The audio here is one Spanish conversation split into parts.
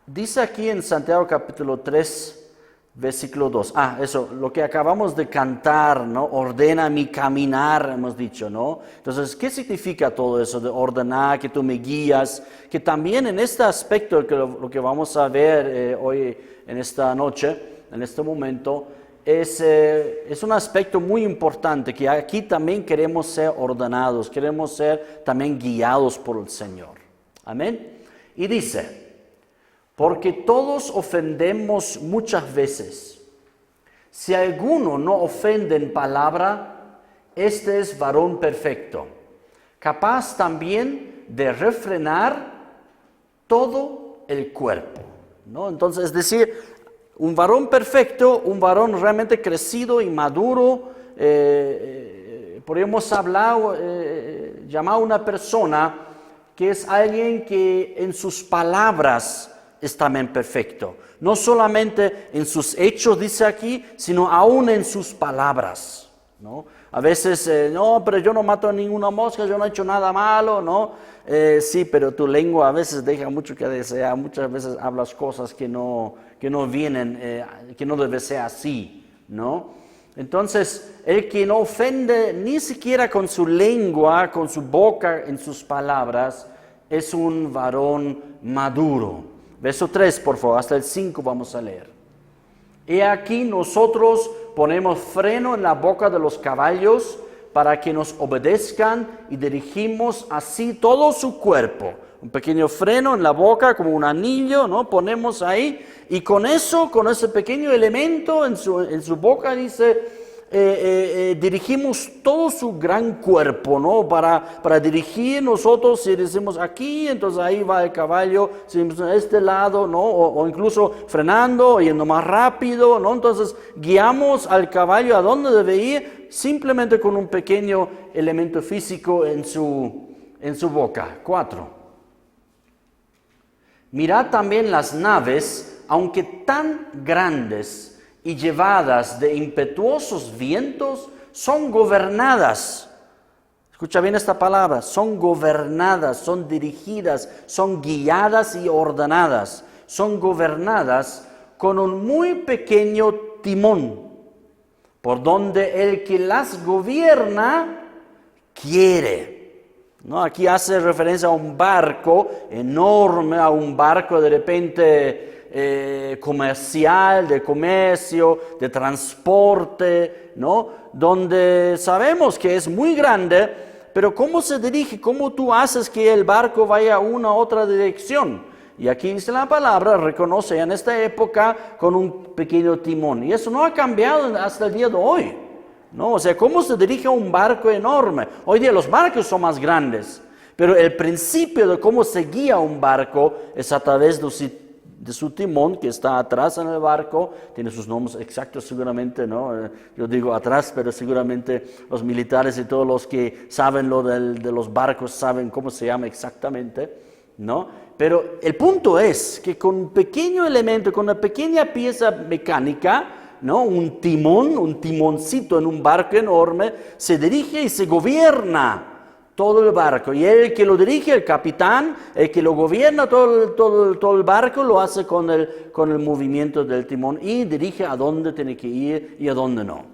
Dice aquí en Santiago capítulo 3, versículo 2. Eso, lo que acabamos de cantar, ¿no? Ordena mi caminar, hemos dicho, ¿no? Entonces, ¿qué significa todo eso de ordenar, que tú me guías? Que también en este aspecto, lo que vamos a ver hoy, en esta noche, en este momento, es un aspecto muy importante, que aquí también queremos ser ordenados, queremos ser también guiados por el Señor. Amén. Y dice, porque todos ofendemos muchas veces. Si alguno no ofende en palabra, este es varón perfecto, capaz también de refrenar todo el cuerpo, ¿no? Entonces, es decir, un varón perfecto, un varón realmente crecido y maduro, podríamos hablar, llamar a una persona que es alguien que en sus palabras es también perfecto. No solamente en sus hechos, dice aquí, sino aún en sus palabras, ¿no? A veces, no, pero yo no mato a ninguna mosca, yo no he hecho nada malo, ¿no? Sí, pero tu lengua a veces deja mucho que desear, muchas veces hablas cosas que no vienen, que no debe ser así, ¿no? Entonces, el que no ofende ni siquiera con su lengua, con su boca, en sus palabras, es un varón maduro. Verso 3, por favor, hasta el 5 vamos a leer. He aquí nosotros ponemos freno en la boca de los caballos para que nos obedezcan y dirigimos así todo su cuerpo. Un pequeño freno en la boca como un anillo, ¿no? Ponemos ahí y con eso, con ese pequeño elemento en su boca dice, dirigimos todo su gran cuerpo, ¿no? Para dirigir nosotros, si decimos aquí, entonces ahí va el caballo, si decimos a este lado, ¿no? O incluso frenando, yendo más rápido, ¿no? Entonces guiamos al caballo a donde debe ir, simplemente con un pequeño elemento físico en su boca. 4. Mirad también las naves, aunque tan grandes y llevadas de impetuosos vientos, son gobernadas. Escucha bien esta palabra, son gobernadas, son dirigidas, son guiadas y ordenadas. Son gobernadas con un muy pequeño timón, por donde el que las gobierna quiere. ¿No? Aquí hace referencia a un barco enorme, a un barco de repente comercial, de comercio, de transporte, ¿no? Donde sabemos que es muy grande, pero ¿cómo se dirige? ¿Cómo tú haces que el barco vaya a una u otra dirección? Y aquí dice la palabra, reconoce en esta época con un pequeño timón. Y eso no ha cambiado hasta el día de hoy, ¿no? O sea, ¿cómo se dirige un barco enorme? Hoy día los barcos son más grandes, pero el principio de cómo se guía un barco es a través de su timón que está atrás en el barco, tiene sus nombres exactos seguramente, ¿no? Yo digo atrás, pero seguramente los militares y todos los que saben lo de los barcos saben cómo se llama exactamente, ¿no? Pero el punto es que con un pequeño elemento, con una pequeña pieza mecánica, ¿no? Un timón, un timoncito en un barco enorme, se dirige y se gobierna todo el barco. Y el que lo dirige, el capitán, el que lo gobierna todo el barco, lo hace con el movimiento del timón y dirige a dónde tiene que ir y a dónde no.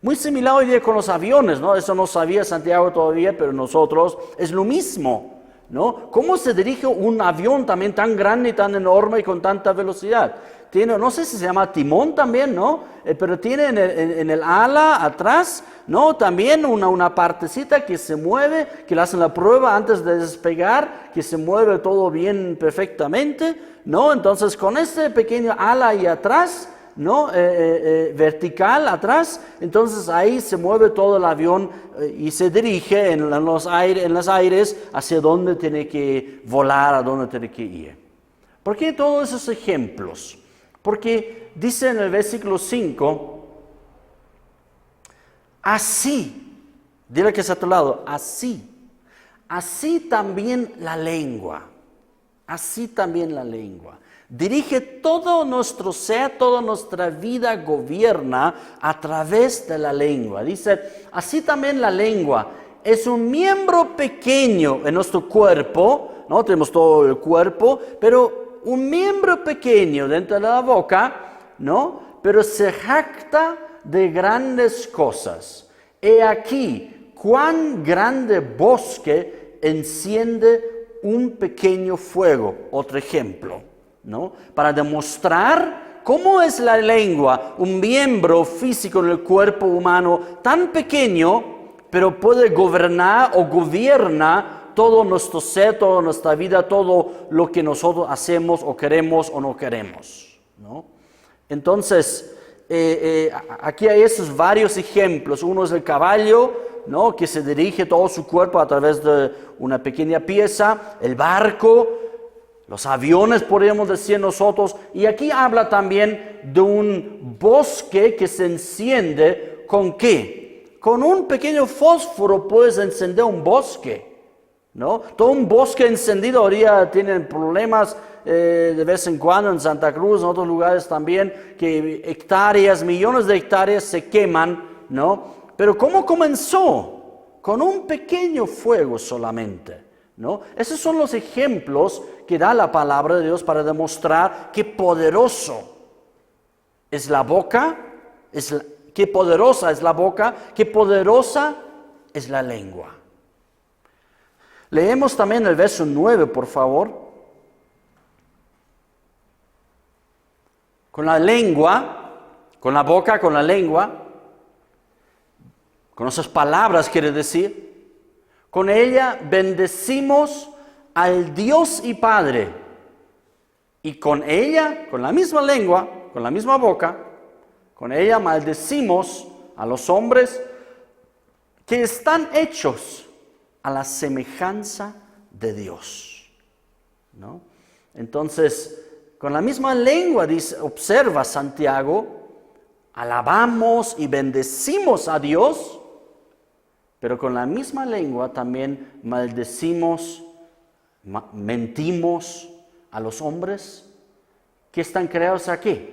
Muy similar hoy día con los aviones, ¿no? Eso no sabía Santiago todavía, pero nosotros es lo mismo, ¿no? ¿Cómo se dirige un avión también tan grande y tan enorme y con tanta velocidad? Tiene, no sé si se llama timón también, ¿no? Pero tiene en el ala atrás, ¿no? También una partecita que se mueve, que le hacen la prueba antes de despegar, que se mueve todo bien perfectamente, ¿no? Entonces con este pequeño ala ahí atrás, ¿no? Vertical atrás, entonces ahí se mueve todo el avión y se dirige en los aires hacia donde tiene que volar, a donde tiene que ir. ¿Por qué todos esos ejemplos? Porque dice en el versículo 5, así, dile que está a tu lado, así también la lengua, dirige todo nuestro ser, toda nuestra vida gobierna a través de la lengua. Dice, así también la lengua es un miembro pequeño en nuestro cuerpo, ¿no? Tenemos todo el cuerpo, pero un miembro pequeño dentro de la boca, ¿no? Pero se jacta de grandes cosas. He aquí, cuán grande bosque enciende un pequeño fuego. Otro ejemplo, ¿no? Para demostrar cómo es la lengua, un miembro físico en el cuerpo humano tan pequeño, pero puede gobernar o gobierna todo nuestro ser, toda nuestra vida, todo lo que nosotros hacemos o queremos o no queremos, ¿no? Entonces, aquí hay esos varios ejemplos. Uno es el caballo, ¿no? Que se dirige todo su cuerpo a través de una pequeña pieza, el barco, los aviones, podríamos decir nosotros. Y aquí habla también de un bosque que se enciende ¿con qué? Con un pequeño fósforo puedes encender un bosque, ¿no? Todo un bosque encendido ahora tienen problemas de vez en cuando en Santa Cruz, en otros lugares también, que hectáreas, millones de hectáreas se queman, ¿no? Pero ¿cómo comenzó? Con un pequeño fuego solamente, ¿no? Esos son los ejemplos que da la palabra de Dios para demostrar qué poderoso es la boca, qué poderosa es la boca, qué poderosa es la lengua. Leemos también el verso 9, por favor. Con la lengua, con la boca, con la lengua, con esas palabras quiere decir, con ella bendecimos al Dios y Padre. Y con ella, con la misma lengua, con la misma boca, con ella maldecimos a los hombres que están hechos a la semejanza de Dios, ¿no? Entonces, con la misma lengua, dice, observa Santiago, alabamos y bendecimos a Dios, pero con la misma lengua también maldecimos, mentimos a los hombres que están creados aquí,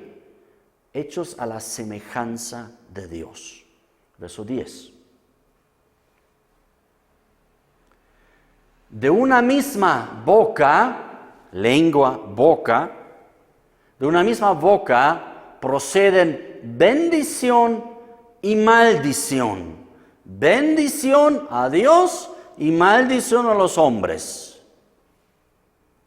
hechos a la semejanza de Dios. Verso 10. De una misma boca, lengua, boca, de una misma boca proceden bendición y maldición. Bendición a Dios y maldición a los hombres.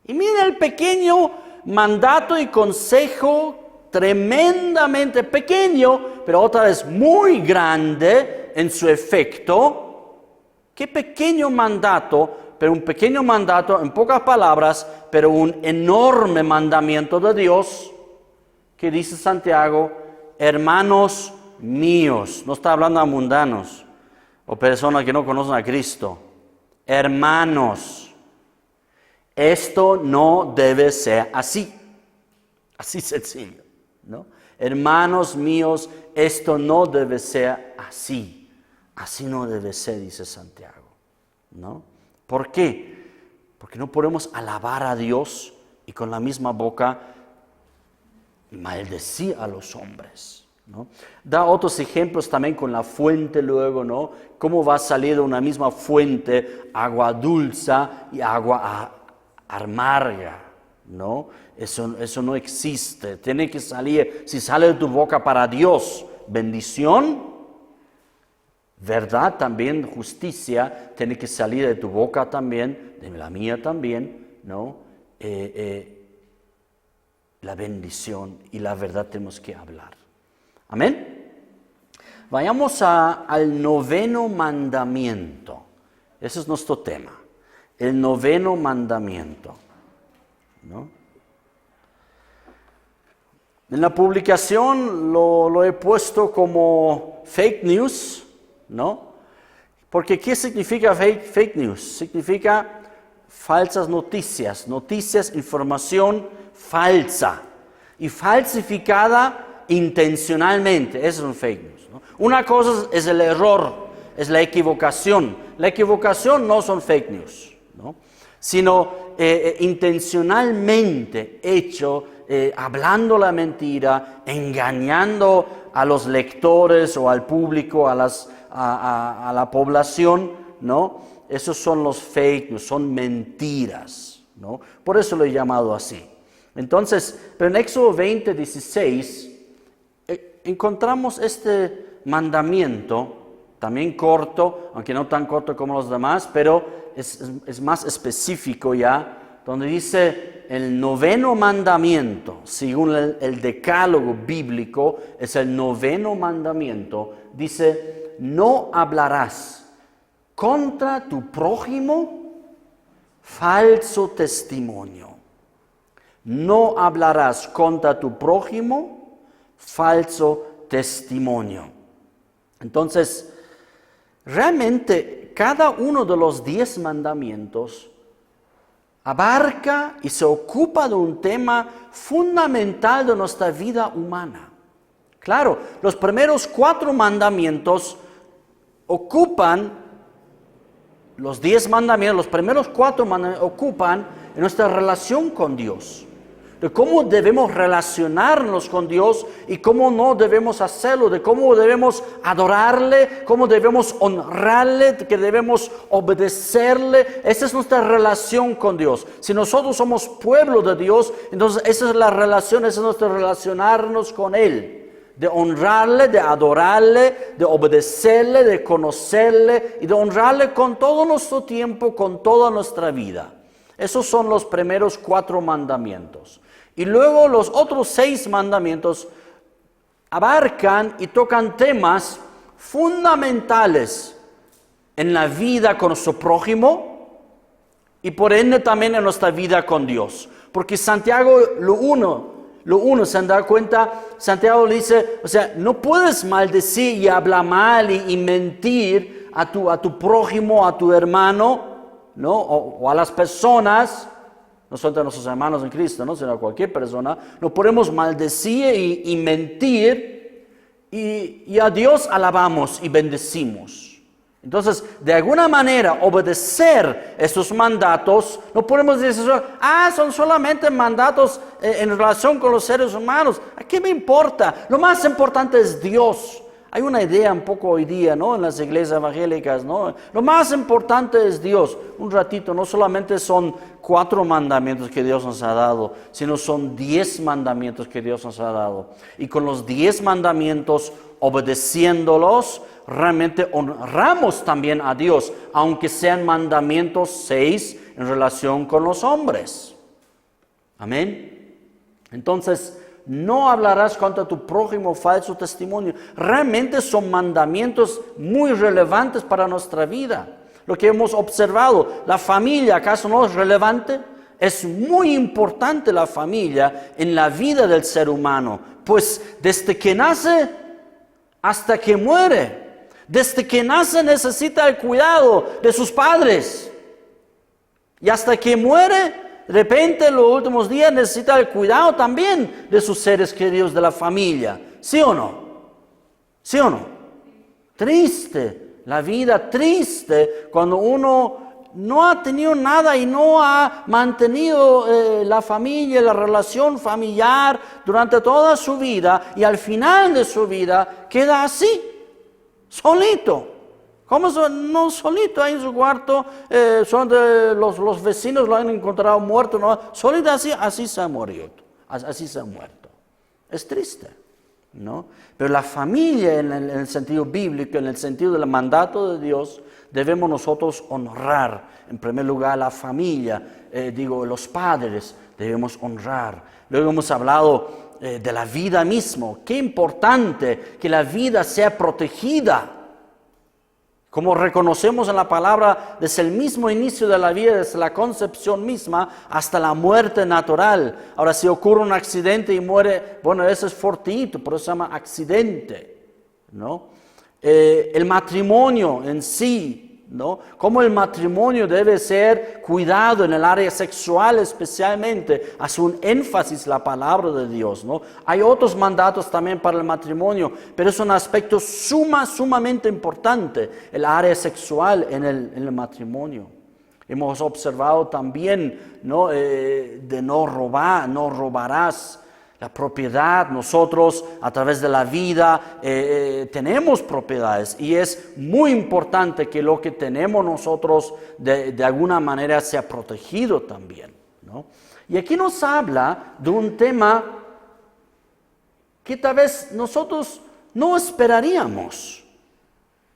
Y mira el pequeño mandato y consejo, tremendamente pequeño, pero otra vez muy grande en su efecto. Qué pequeño mandato, pero un pequeño mandato en pocas palabras, pero un enorme mandamiento de Dios, que dice Santiago, hermanos míos, no está hablando a mundanos o personas que no conocen a Cristo, hermanos, esto no debe ser así sencillo, ¿no? Hermanos míos, esto no debe ser así no debe ser, dice Santiago, ¿no? ¿Por qué? Porque no podemos alabar a Dios y con la misma boca maldecir a los hombres, ¿no? Da otros ejemplos también con la fuente luego, ¿no? Cómo va a salir de una misma fuente agua dulce y agua amarga, ¿no? Eso no existe. Tiene que salir, si sale de tu boca para Dios, bendición, verdad también, justicia, tiene que salir de tu boca también, de la mía también, ¿no? La bendición y la verdad tenemos que hablar. Amén. Vayamos al noveno mandamiento. Ese es nuestro tema. El noveno mandamiento, ¿no? En la publicación lo he puesto como fake news, ¿no? Porque ¿qué significa fake news? Significa falsas noticias, información falsa y falsificada intencionalmente. Eso es un fake news, ¿no? Una cosa es el error, es la equivocación. La equivocación no son fake news, ¿no? Sino intencionalmente hecho, hablando la mentira, engañando a los lectores o al público, a la población, ¿no? Esos son los fake news, son mentiras, ¿no? Por eso lo he llamado así. Entonces, pero en Éxodo 20, 16, encontramos este mandamiento, también corto, aunque no tan corto como los demás, pero es más específico ya, donde dice el 9º mandamiento, según el decálogo bíblico, es el 9º mandamiento, dice, no hablarás contra tu prójimo falso testimonio. No hablarás contra tu prójimo falso testimonio. Entonces, realmente cada uno de los 10 mandamientos abarca y se ocupa de un tema fundamental de nuestra vida humana. Claro, los primeros 4 mandamientos ocupan, los 10 mandamientos, los primeros 4 mandamientos ocupan en nuestra relación con Dios, de cómo debemos relacionarnos con Dios y cómo no debemos hacerlo, de cómo debemos adorarle, cómo debemos honrarle, que debemos obedecerle. Esa es nuestra relación con Dios. Si nosotros somos pueblo de Dios, entonces esa es la relación, esa es nuestro relacionarnos con Él. De honrarle, de adorarle, de obedecerle, de conocerle y de honrarle con todo nuestro tiempo, con toda nuestra vida. Esos son los primeros 4 mandamientos. Y luego los otros 6 mandamientos abarcan y tocan temas fundamentales en la vida con nuestro prójimo y por ende también en nuestra vida con Dios. Porque Santiago lo uno, se han dado cuenta, Santiago le dice, o sea, no puedes maldecir y hablar mal y mentir a tu prójimo, a tu hermano, ¿no? O a las personas, no solamente a nuestros hermanos en Cristo, ¿no? Sino a cualquier persona. No podemos maldecir y mentir y a Dios alabamos y bendecimos. Entonces, de alguna manera, obedecer estos mandatos, no podemos decir, son solamente mandatos en relación con los seres humanos. ¿A qué me importa? Lo más importante es Dios. Hay una idea un poco hoy día, ¿no? En las iglesias evangélicas, ¿no? Lo más importante es Dios. Un ratito, no solamente son 4 mandamientos que Dios nos ha dado, sino son 10 mandamientos que Dios nos ha dado. Y con los 10 mandamientos, obedeciéndolos, realmente honramos también a Dios, aunque sean mandamientos 6 en relación con los hombres. Amén. Entonces, no hablarás contra tu prójimo falso testimonio. Realmente son mandamientos muy relevantes para nuestra vida. Lo que hemos observado, la familia, ¿acaso no es relevante? Es muy importante la familia en la vida del ser humano, pues desde que nace hasta que muere, desde que nace necesita el cuidado de sus padres y hasta que muere, de repente en los últimos días necesita el cuidado también de sus seres queridos de la familia. ¿Sí o no? ¿Sí o no? Triste, la vida triste cuando uno no ha tenido nada y no ha mantenido la familia, la relación familiar durante toda su vida y al final de su vida queda así, solito. ¿Cómo no solito ahí en su cuarto? Los vecinos lo han encontrado muerto, ¿no? Solito así se ha muerto, así se ha muerto. Es triste, ¿no? Pero la familia en el sentido bíblico, en el sentido del mandato de Dios, debemos nosotros honrar. En primer lugar a la familia, los padres debemos honrar. Luego hemos hablado de la vida misma. Qué importante que la vida sea protegida. Como reconocemos en la palabra, desde el mismo inicio de la vida, desde la concepción misma hasta la muerte natural. Ahora, si ocurre un accidente y muere, bueno, eso es fortuito, por eso se llama accidente, ¿no? El matrimonio en sí, ¿no? Cómo el matrimonio debe ser cuidado en el área sexual especialmente, hace un énfasis la palabra de Dios, ¿no? Hay otros mandatos también para el matrimonio, pero es un aspecto sumamente importante, el área sexual en el matrimonio. Hemos observado también, ¿no? De no robar, no robarás. La propiedad, nosotros a través de la vida tenemos propiedades y es muy importante que lo que tenemos nosotros de alguna manera sea protegido también, ¿no? Y aquí nos habla de un tema que tal vez nosotros no esperaríamos,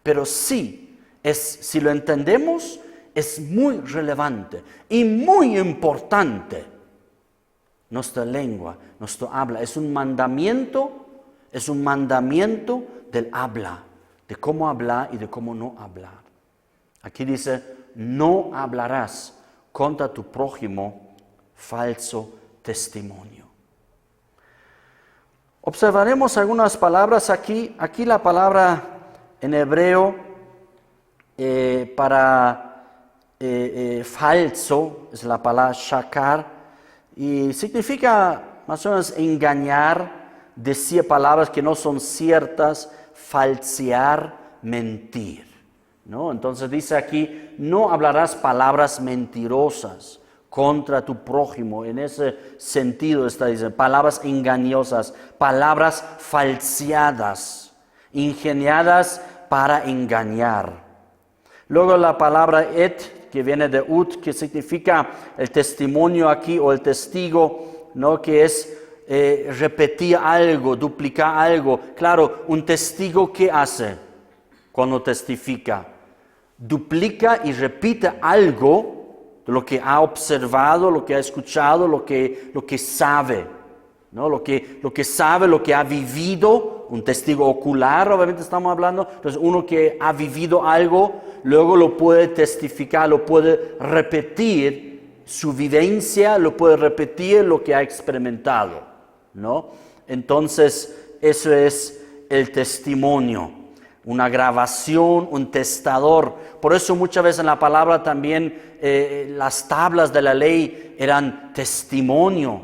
pero sí, si lo entendemos, es muy relevante y muy importante. Nuestra lengua, nuestro habla, es un mandamiento del habla, de cómo hablar y de cómo no hablar. Aquí dice, no hablarás contra tu prójimo falso testimonio. Observaremos algunas palabras aquí. Aquí la palabra en hebreo para falso es la palabra shakar y significa más o menos engañar, decir palabras que no son ciertas, falsear, mentir, ¿no? Entonces dice aquí, no hablarás palabras mentirosas contra tu prójimo. En ese sentido está diciendo, palabras engañosas, palabras falseadas, ingeniadas para engañar. Luego la palabra et, que viene de ut, que significa el testimonio aquí o el testigo, ¿no? Que es repetir algo, duplicar algo. Claro, un testigo, ¿qué hace cuando testifica? Duplica y repite algo de lo que ha observado, lo que ha escuchado, lo que sabe, ¿no? Lo que sabe, lo que ha vivido, un testigo ocular, obviamente estamos hablando. Entonces, uno que ha vivido algo, luego lo puede testificar, lo puede repetir, su vivencia, lo puede repetir lo que ha experimentado, ¿no? Entonces, eso es el testimonio. Una grabación, un testador. Por eso muchas veces en la palabra también las tablas de la ley eran testimonio,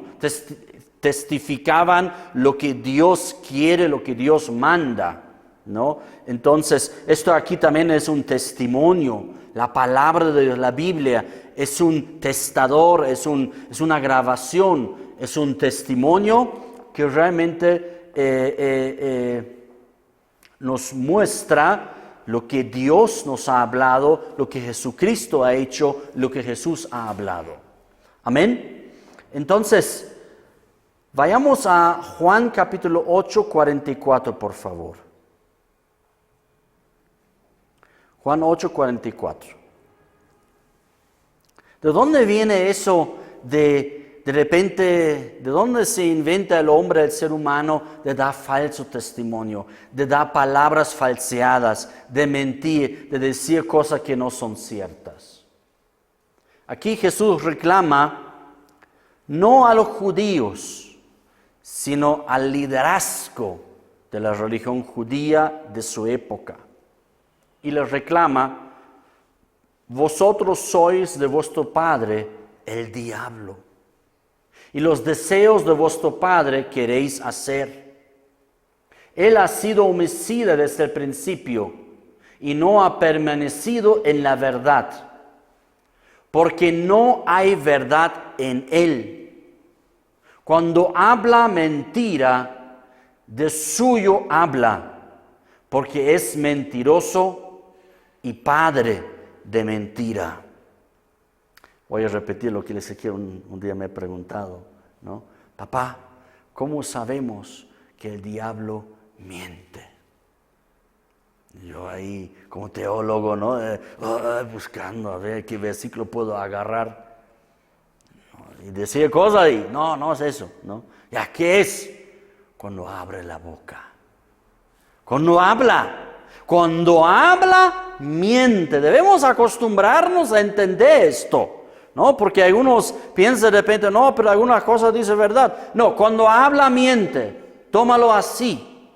testificaban lo que Dios quiere, lo que Dios manda, ¿no? Entonces, esto aquí también es un testimonio. La palabra de la Biblia es un testador, es una grabación, es un testimonio que realmente nos muestra lo que Dios nos ha hablado, lo que Jesucristo ha hecho, lo que Jesús ha hablado. Amén. Entonces, vayamos a Juan capítulo 8, 44, por favor. Juan 8, 44. ¿De dónde viene eso de repente, de dónde se inventa el hombre, el ser humano, de dar falso testimonio, de dar palabras falseadas, de mentir, de decir cosas que no son ciertas? Aquí Jesús reclama no a los judíos, sino al liderazgo de la religión judía de su época. Y les reclama, vosotros sois de vuestro padre el diablo, y los deseos de vuestro padre queréis hacer. Él ha sido homicida desde el principio y no ha permanecido en la verdad, porque no hay verdad en él. Cuando habla mentira, de suyo habla, porque es mentiroso y padre de mentira. Voy a repetir lo que les dije un día me he preguntado, ¿no? Papá, ¿cómo sabemos que el diablo miente? Yo ahí, como teólogo, ¿no? Buscando a ver qué versículo puedo agarrar. Y decir cosas y no es eso, ¿no? ¿Ya qué es? Cuando abre la boca. Cuando habla, miente. Debemos acostumbrarnos a entender esto, ¿no? Porque algunos piensan de repente, no, pero algunas cosas dice verdad. No, cuando habla, miente. Tómalo así,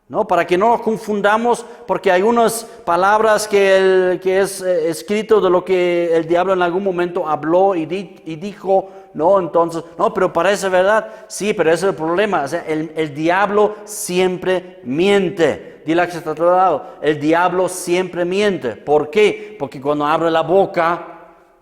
¿no? Para que no nos confundamos, porque hay unas palabras que es escrito de lo que el diablo en algún momento habló y dijo, ¿no? Entonces, no, pero parece verdad. Sí, pero ese es el problema. O sea, el diablo siempre miente. Dile a que está a tu lado, el diablo siempre miente. ¿Por qué? Porque cuando abre la boca,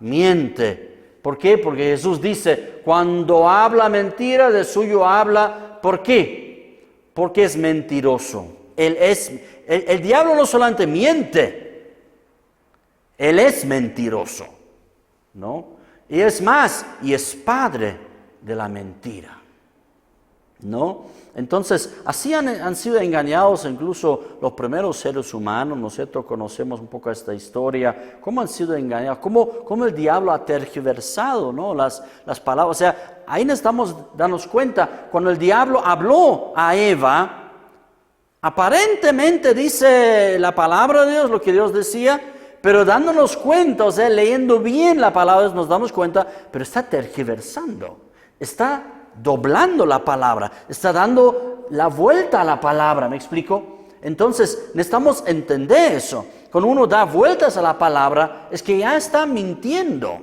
miente. ¿Por qué? Porque Jesús dice, cuando habla mentira, de suyo habla. ¿Por qué? Porque es mentiroso. El diablo no solamente miente, él es mentiroso, ¿no? Y es más, y es padre de la mentira. ¿No? Entonces, así han sido engañados incluso los primeros seres humanos. Nosotros conocemos un poco esta historia, cómo han sido engañados, cómo el diablo ha tergiversado, ¿no? las palabras. O sea, ahí necesitamos darnos cuenta, cuando el diablo habló a Eva, aparentemente dice la palabra de Dios, lo que Dios decía, pero dándonos cuenta, o sea, leyendo bien la palabra, nos damos cuenta, pero está tergiversando, está doblando la palabra, está dando la vuelta a la palabra, ¿me explico? Entonces, necesitamos entender eso. Cuando uno da vueltas a la palabra, es que ya está mintiendo,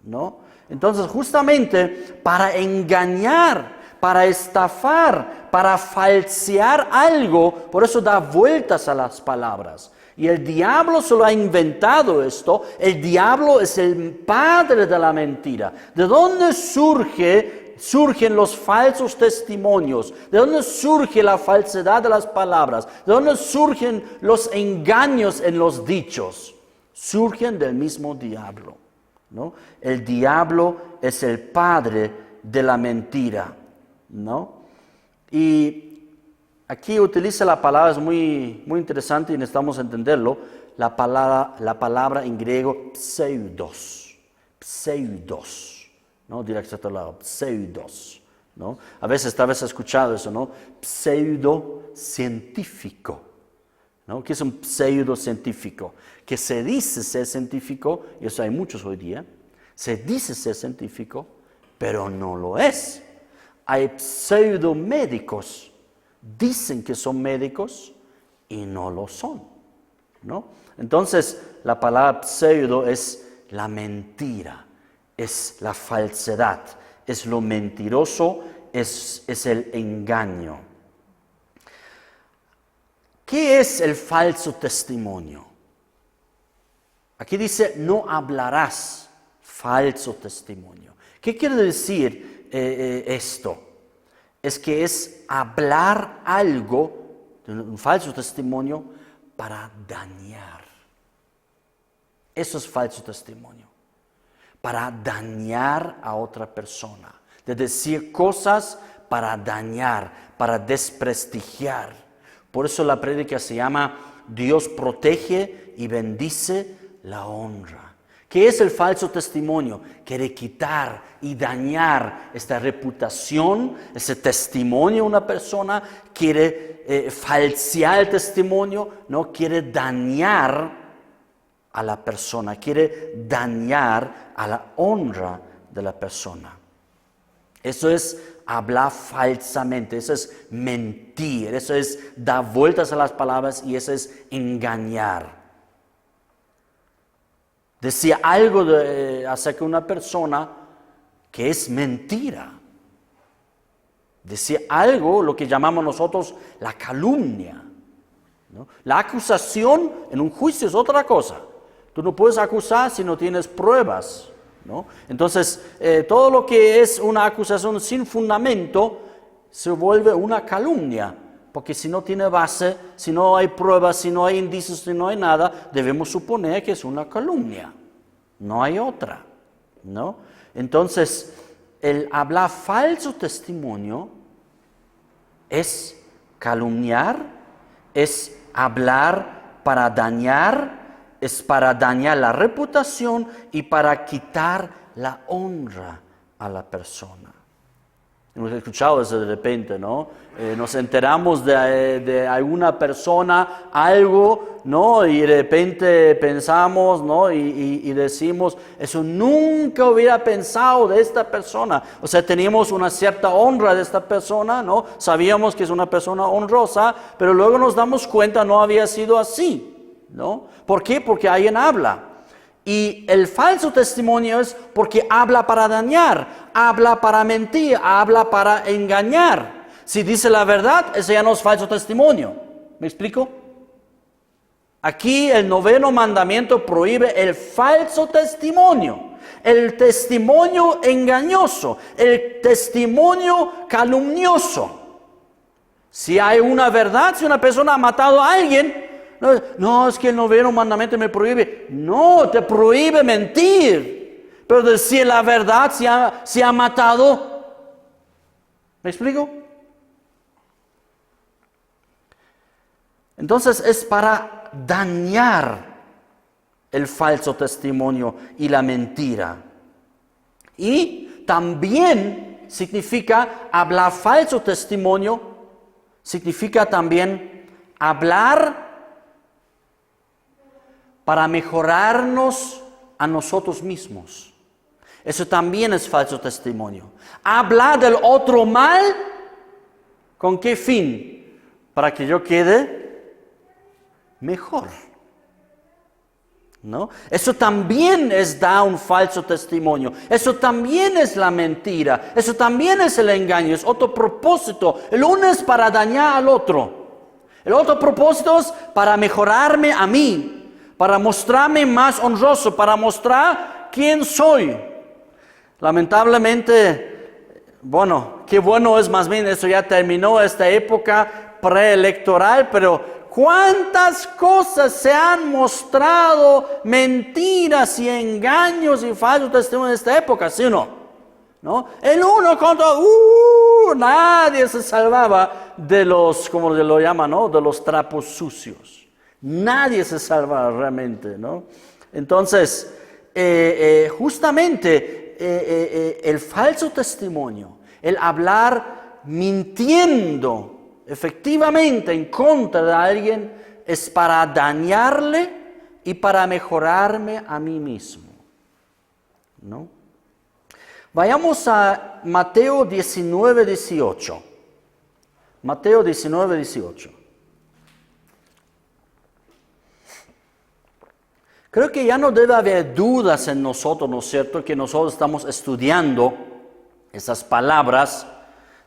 ¿no? Entonces, justamente para engañar, para estafar, para falsear algo, por eso da vueltas a las palabras. Y el diablo solo ha inventado esto. El diablo es el padre de la mentira. ¿De dónde surgen los falsos testimonios? ¿De dónde surge la falsedad de las palabras? ¿De dónde surgen los engaños en los dichos? Surgen del mismo diablo, ¿no? El diablo es el padre de la mentira, ¿no? Y aquí utiliza la palabra, es muy interesante y necesitamos entenderlo, la palabra en griego pseudos, ¿no? Directo lado, pseudos, ¿no? A veces tal vez has escuchado eso, ¿no? Pseudocientífico, ¿no? ¿Qué es un pseudocientífico? Que se dice ser científico, y eso hay muchos hoy día, se dice ser científico, pero no lo es. Hay pseudomédicos, dicen que son médicos y no lo son, ¿no? Entonces, la palabra pseudo es la mentira, es la falsedad, es lo mentiroso, es el engaño. ¿Qué es el falso testimonio? Aquí dice, no hablarás falso testimonio. ¿Qué quiere decir esto? Es que es hablar algo, un falso testimonio, para dañar. Eso es falso testimonio. Para dañar a otra persona. De decir cosas para dañar, para desprestigiar. Por eso la prédica se llama Dios protege y bendice la honra. ¿Qué es el falso testimonio? Quiere quitar y dañar esta reputación, ese testimonio de una persona, quiere falsear el testimonio, no quiere dañar a la persona, quiere dañar a la honra de la persona. Eso es hablar falsamente, eso es mentir, eso es dar vueltas a las palabras y eso es engañar. Decía algo acerca de una persona que es mentira. Decía algo, lo que llamamos nosotros la calumnia, ¿no? La acusación en un juicio es otra cosa. Tú no puedes acusar si no tienes pruebas, ¿no? Entonces, todo lo que es una acusación sin fundamento se vuelve una calumnia. Porque si no tiene base, si no hay pruebas, si no hay indicios, si no hay nada, debemos suponer que es una calumnia. No hay otra, ¿no? Entonces, el hablar falso testimonio es calumniar, es hablar para dañar, es para dañar la reputación y para quitar la honra a la persona. Hemos escuchado eso de repente, ¿no? Nos enteramos de alguna persona, algo, ¿no? Y de repente pensamos, ¿no? Y decimos, eso nunca hubiera pensado de esta persona. O sea, teníamos una cierta honra de esta persona, ¿no? Sabíamos que es una persona honrosa, pero luego nos damos cuenta no había sido así, ¿no? ¿Por qué? Porque alguien habla. Y el falso testimonio es porque habla para dañar, habla para mentir, habla para engañar. Si dice la verdad, ese ya no es falso testimonio. ¿Me explico? Aquí el 9º mandamiento prohíbe el falso testimonio, el testimonio engañoso, el testimonio calumnioso. Si hay una verdad, si una persona ha matado a alguien, no, es que el 9º mandamiento me prohíbe. No, te prohíbe mentir. pero decir la verdad se ha matado. ¿Me explico? Entonces es para dañar el falso testimonio y la mentira. Y también significa hablar falso testimonio, significa también hablar para mejorarnos a nosotros mismos. Eso también es falso testimonio. Hablar del otro mal, ¿con qué fin? Para que yo quede mejor. ¿No? Eso también es dar un falso testimonio. Eso también es la mentira. Eso también es el engaño. Es otro propósito. El uno es para dañar al otro. El otro propósito es para mejorarme a mí, para mostrarme más honroso, para mostrar quién soy. Lamentablemente, bueno, qué bueno es más bien, eso ya terminó esta época preelectoral, pero ¿cuántas cosas se han mostrado mentiras y engaños y falsos testimonios en esta época? ¿Sí o no? ¿No? El uno contra nadie se salvaba de los, como se lo llama, ¿no? De los trapos sucios. Nadie se salvaba realmente, ¿no? Entonces, justamente el falso testimonio, el hablar mintiendo efectivamente en contra de alguien, es para dañarle y para mejorarme a mí mismo, ¿no? Vayamos a Mateo 19, 18. Mateo 19, 18. Creo que ya no debe haber dudas en nosotros, ¿no es cierto?, que nosotros estamos estudiando esas palabras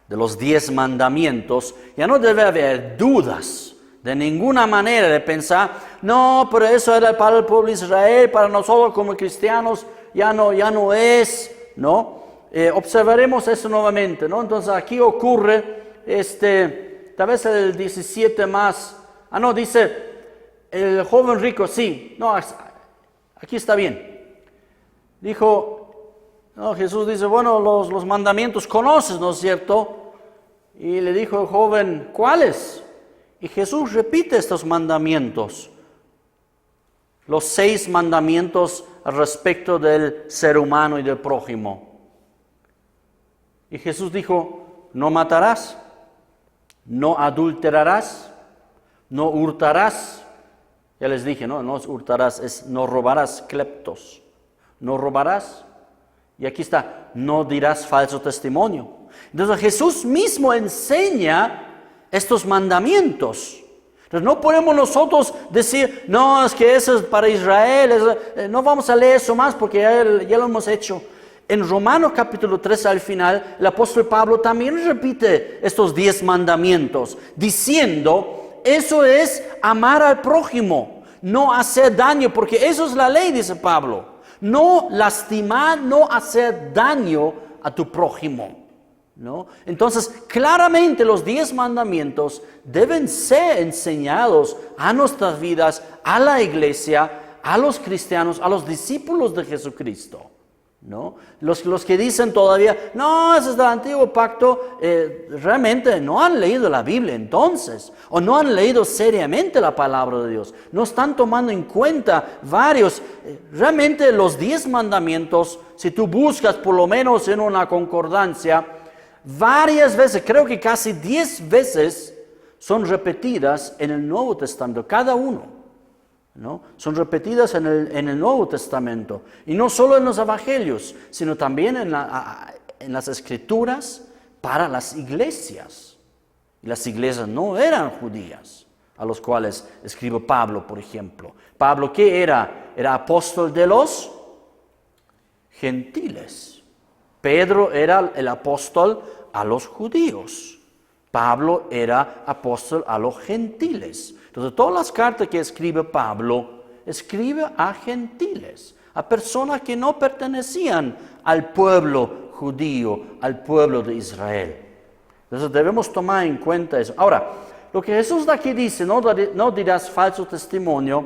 de los 10 mandamientos. Ya no debe haber dudas de ninguna manera de pensar, no, pero eso era para el pueblo de Israel, para nosotros como cristianos ya no es, ¿no? Observaremos eso nuevamente, ¿no? Entonces aquí ocurre, tal vez el 17 más, dice, el joven rico, sí, no, aquí está bien. Dijo, no, Jesús dice, bueno, los mandamientos conoces, ¿no es cierto? Y le dijo el joven, ¿cuáles? Y Jesús repite estos mandamientos. Los 6 mandamientos al respecto del ser humano y del prójimo. Y Jesús dijo, no matarás, no adulterarás, no hurtarás. Ya les dije, no hurtarás, es no robarás, kleptos. No robarás. Y aquí está, no dirás falso testimonio. Entonces Jesús mismo enseña estos mandamientos. Entonces no podemos nosotros decir, no, es que eso es para Israel, no vamos a leer eso más porque ya lo hemos hecho. En Romanos capítulo 3 al final, el apóstol Pablo también repite estos 10 mandamientos, diciendo, eso es amar al prójimo, no hacer daño, porque eso es la ley, dice Pablo. No lastimar, no hacer daño a tu prójimo, ¿no? Entonces, claramente los 10 mandamientos deben ser enseñados a nuestras vidas, a la iglesia, a los cristianos, a los discípulos de Jesucristo, ¿no? Los que dicen todavía, no, ese es del antiguo pacto, realmente no han leído la Biblia entonces, o no han leído seriamente la palabra de Dios, no están tomando en cuenta varios, realmente los 10 mandamientos, si tú buscas por lo menos en una concordancia, varias veces, creo que casi 10 veces son repetidas en el Nuevo Testamento, cada uno, ¿no? Son repetidas en el Nuevo Testamento. Y no solo en los Evangelios, sino también en las Escrituras para las iglesias. Y las iglesias no eran judías, a los cuales escribe Pablo, por ejemplo. Pablo, ¿qué era? Era apóstol de los gentiles. Pedro era el apóstol a los judíos. Pablo era apóstol a los gentiles. Entonces, todas las cartas que escribe Pablo, escribe a gentiles, a personas que no pertenecían al pueblo judío, al pueblo de Israel. Entonces, debemos tomar en cuenta eso. Ahora, lo que Jesús de aquí dice, no dirás falso testimonio,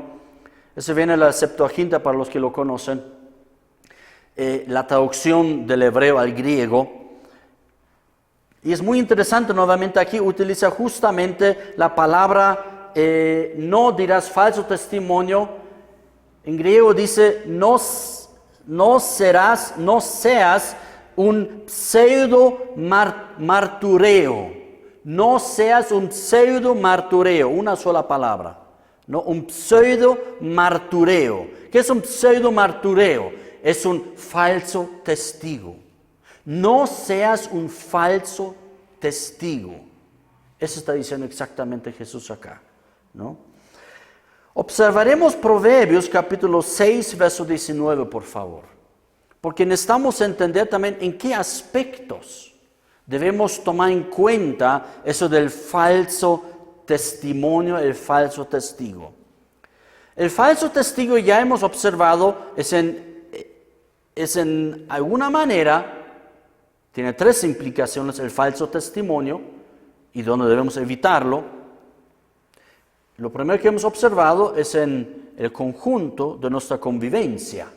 eso viene en la Septuaginta para los que lo conocen, la traducción del hebreo al griego. Y es muy interesante, nuevamente aquí utiliza justamente la palabra, no dirás falso testimonio. En griego dice, no seas un pseudo martureo. No seas un pseudo martureo, una sola palabra. No, un pseudo martureo. ¿Qué es un pseudo martureo? Es un falso testigo. No seas un falso testigo. Eso está diciendo exactamente Jesús acá, ¿no? Observaremos Proverbios capítulo 6, verso 19, por favor. Porque necesitamos entender también en qué aspectos debemos tomar en cuenta eso del falso testimonio, el falso testigo. El falso testigo, ya hemos observado, es en alguna manera, tiene tres implicaciones el falso testimonio y donde debemos evitarlo. Lo primero que hemos observado es en el conjunto de nuestra convivencia,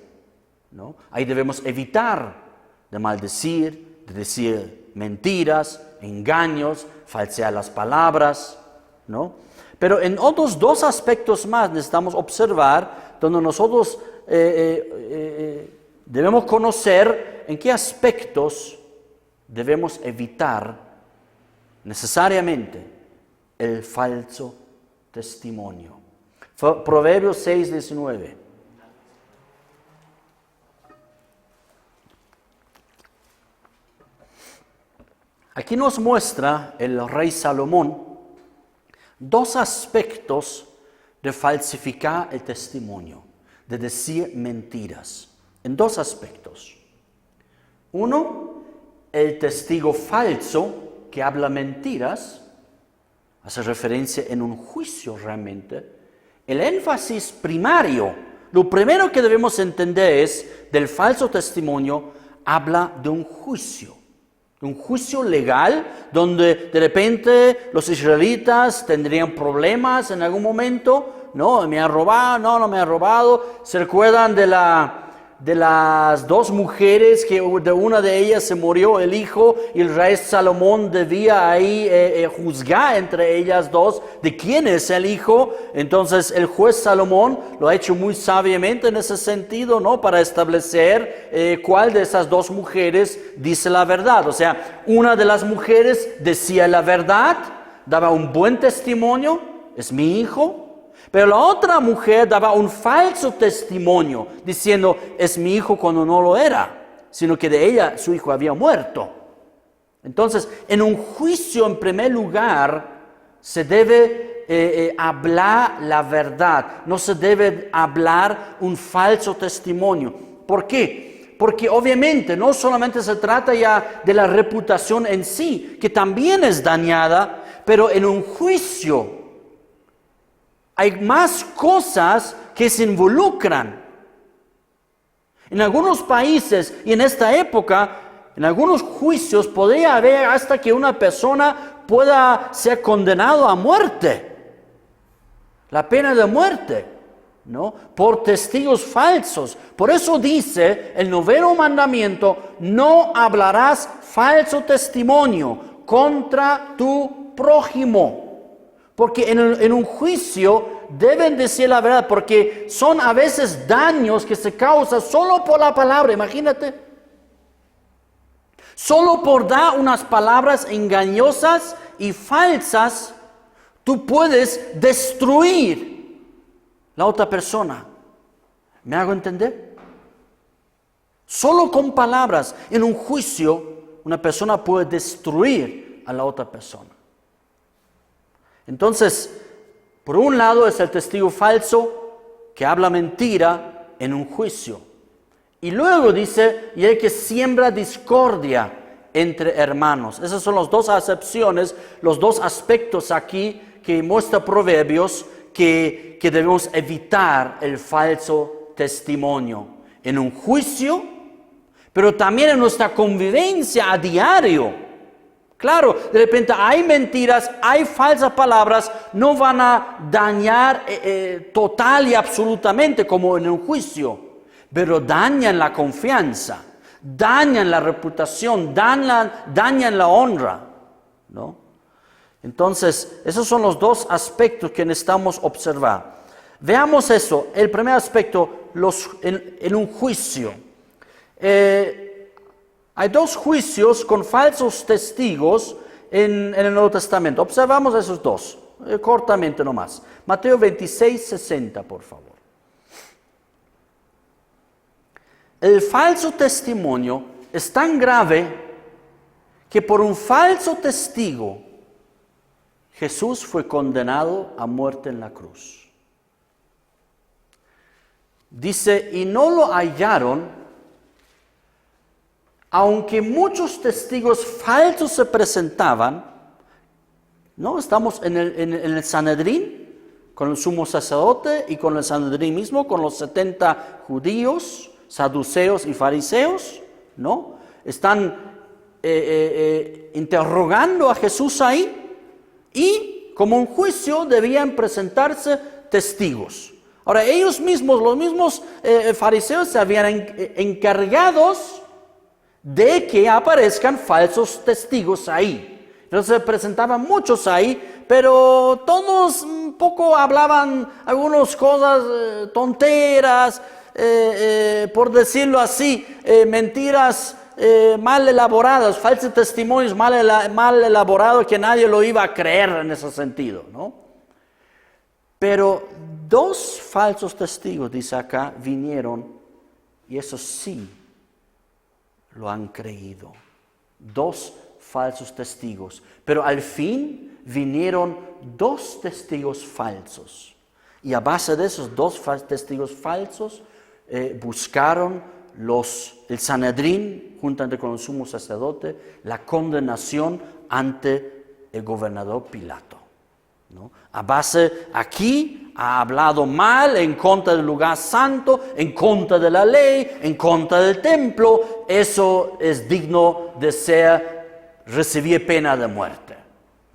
¿no? Ahí debemos evitar de maldecir, de decir mentiras, engaños, falsear las palabras, ¿no? Pero en otros dos aspectos más necesitamos observar donde nosotros debemos conocer en qué aspectos debemos evitar necesariamente el falso testimonio. Proverbios 6, 19. Aquí nos muestra el rey Salomón dos aspectos de falsificar el testimonio, de decir mentiras, en dos aspectos. Uno, el testigo falso que habla mentiras, hace referencia en un juicio realmente. El énfasis primario, lo primero que debemos entender es, del falso testimonio, habla de un juicio legal, donde de repente los israelitas tendrían problemas en algún momento, no, me ha robado, no me ha robado. ¿Se recuerdan de las dos mujeres que de una de ellas se murió el hijo y el rey Salomón debía ahí juzgar entre ellas dos de quién es el hijo? Entonces el juez Salomón lo ha hecho muy sabiamente en ese sentido, ¿no? Para establecer cuál de esas dos mujeres dice la verdad. O sea, una de las mujeres decía la verdad, daba un buen testimonio, es mi hijo. Pero la otra mujer daba un falso testimonio, diciendo, es mi hijo cuando no lo era, sino que de ella su hijo había muerto. Entonces, en un juicio, en primer lugar, se debe hablar la verdad, no se debe hablar un falso testimonio. ¿Por qué? Porque obviamente no solamente se trata ya de la reputación en sí, que también es dañada, pero en un juicio hay más cosas que se involucran. En algunos países y en esta época, en algunos juicios podría haber hasta que una persona pueda ser condenado a muerte. La pena de muerte, ¿no? Por testigos falsos. Por eso dice el 9º mandamiento, no hablarás falso testimonio contra tu prójimo. Porque en un juicio deben decir la verdad, porque son a veces daños que se causan solo por la palabra, imagínate. Solo por dar unas palabras engañosas y falsas, tú puedes destruir la otra persona. ¿Me hago entender? Solo con palabras, en un juicio, una persona puede destruir a la otra persona. Entonces, por un lado es el testigo falso que habla mentira en un juicio. Y luego dice, y el que siembra discordia entre hermanos. Esas son las dos acepciones, los dos aspectos aquí que muestra Proverbios que debemos evitar el falso testimonio. En un juicio, pero también en nuestra convivencia a diario. Claro, de repente hay mentiras, hay falsas palabras, no van a dañar total y absolutamente como en un juicio. pero dañan la confianza, dañan la reputación, dañan la honra, ¿no? Entonces, esos son los dos aspectos que necesitamos observar. Veamos eso. El primer aspecto, en un juicio. Hay dos juicios con falsos testigos en el Nuevo Testamento. Observamos esos dos, cortamente nomás. Mateo 26, 60, por favor. El falso testimonio es tan grave que por un falso testigo Jesús fue condenado a muerte en la cruz. Dice, y no lo hallaron, aunque muchos testigos falsos se presentaban. ¿No? Estamos en el Sanedrín, con el sumo sacerdote y con el Sanedrín mismo, con los 70 judíos, saduceos y fariseos, ¿no? Están interrogando a Jesús ahí y como un juicio debían presentarse testigos. Ahora ellos mismos, los mismos fariseos se habían encargados de que aparezcan falsos testigos ahí. Entonces se presentaban muchos ahí, pero todos un poco hablaban algunas cosas tonteras, por decirlo así, mentiras mal elaboradas, falsos testimonios mal elaborados que nadie lo iba a creer en ese sentido, ¿no? Pero dos falsos testigos, dice acá, vinieron y eso sí lo han creído. Dos falsos testigos, pero al fin vinieron dos testigos falsos. Y a base de esos dos testigos falsos, buscaron el Sanedrín, juntamente con el sumo sacerdote, la condenación ante el gobernador Pilato, ¿no? A base, aquí ha hablado mal en contra del lugar santo, en contra de la ley, en contra del templo. Eso es digno de recibir pena de muerte,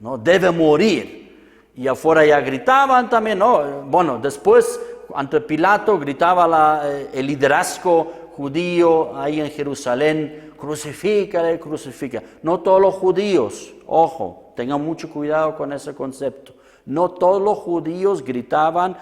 ¿no? Debe morir. Y afuera ya gritaban también, ¿no? Bueno, después ante Pilato gritaba el liderazgo judío ahí en Jerusalén, crucifícale, crucifica. No todos los judíos, ojo, tengan mucho cuidado con ese concepto. No todos los judíos gritaban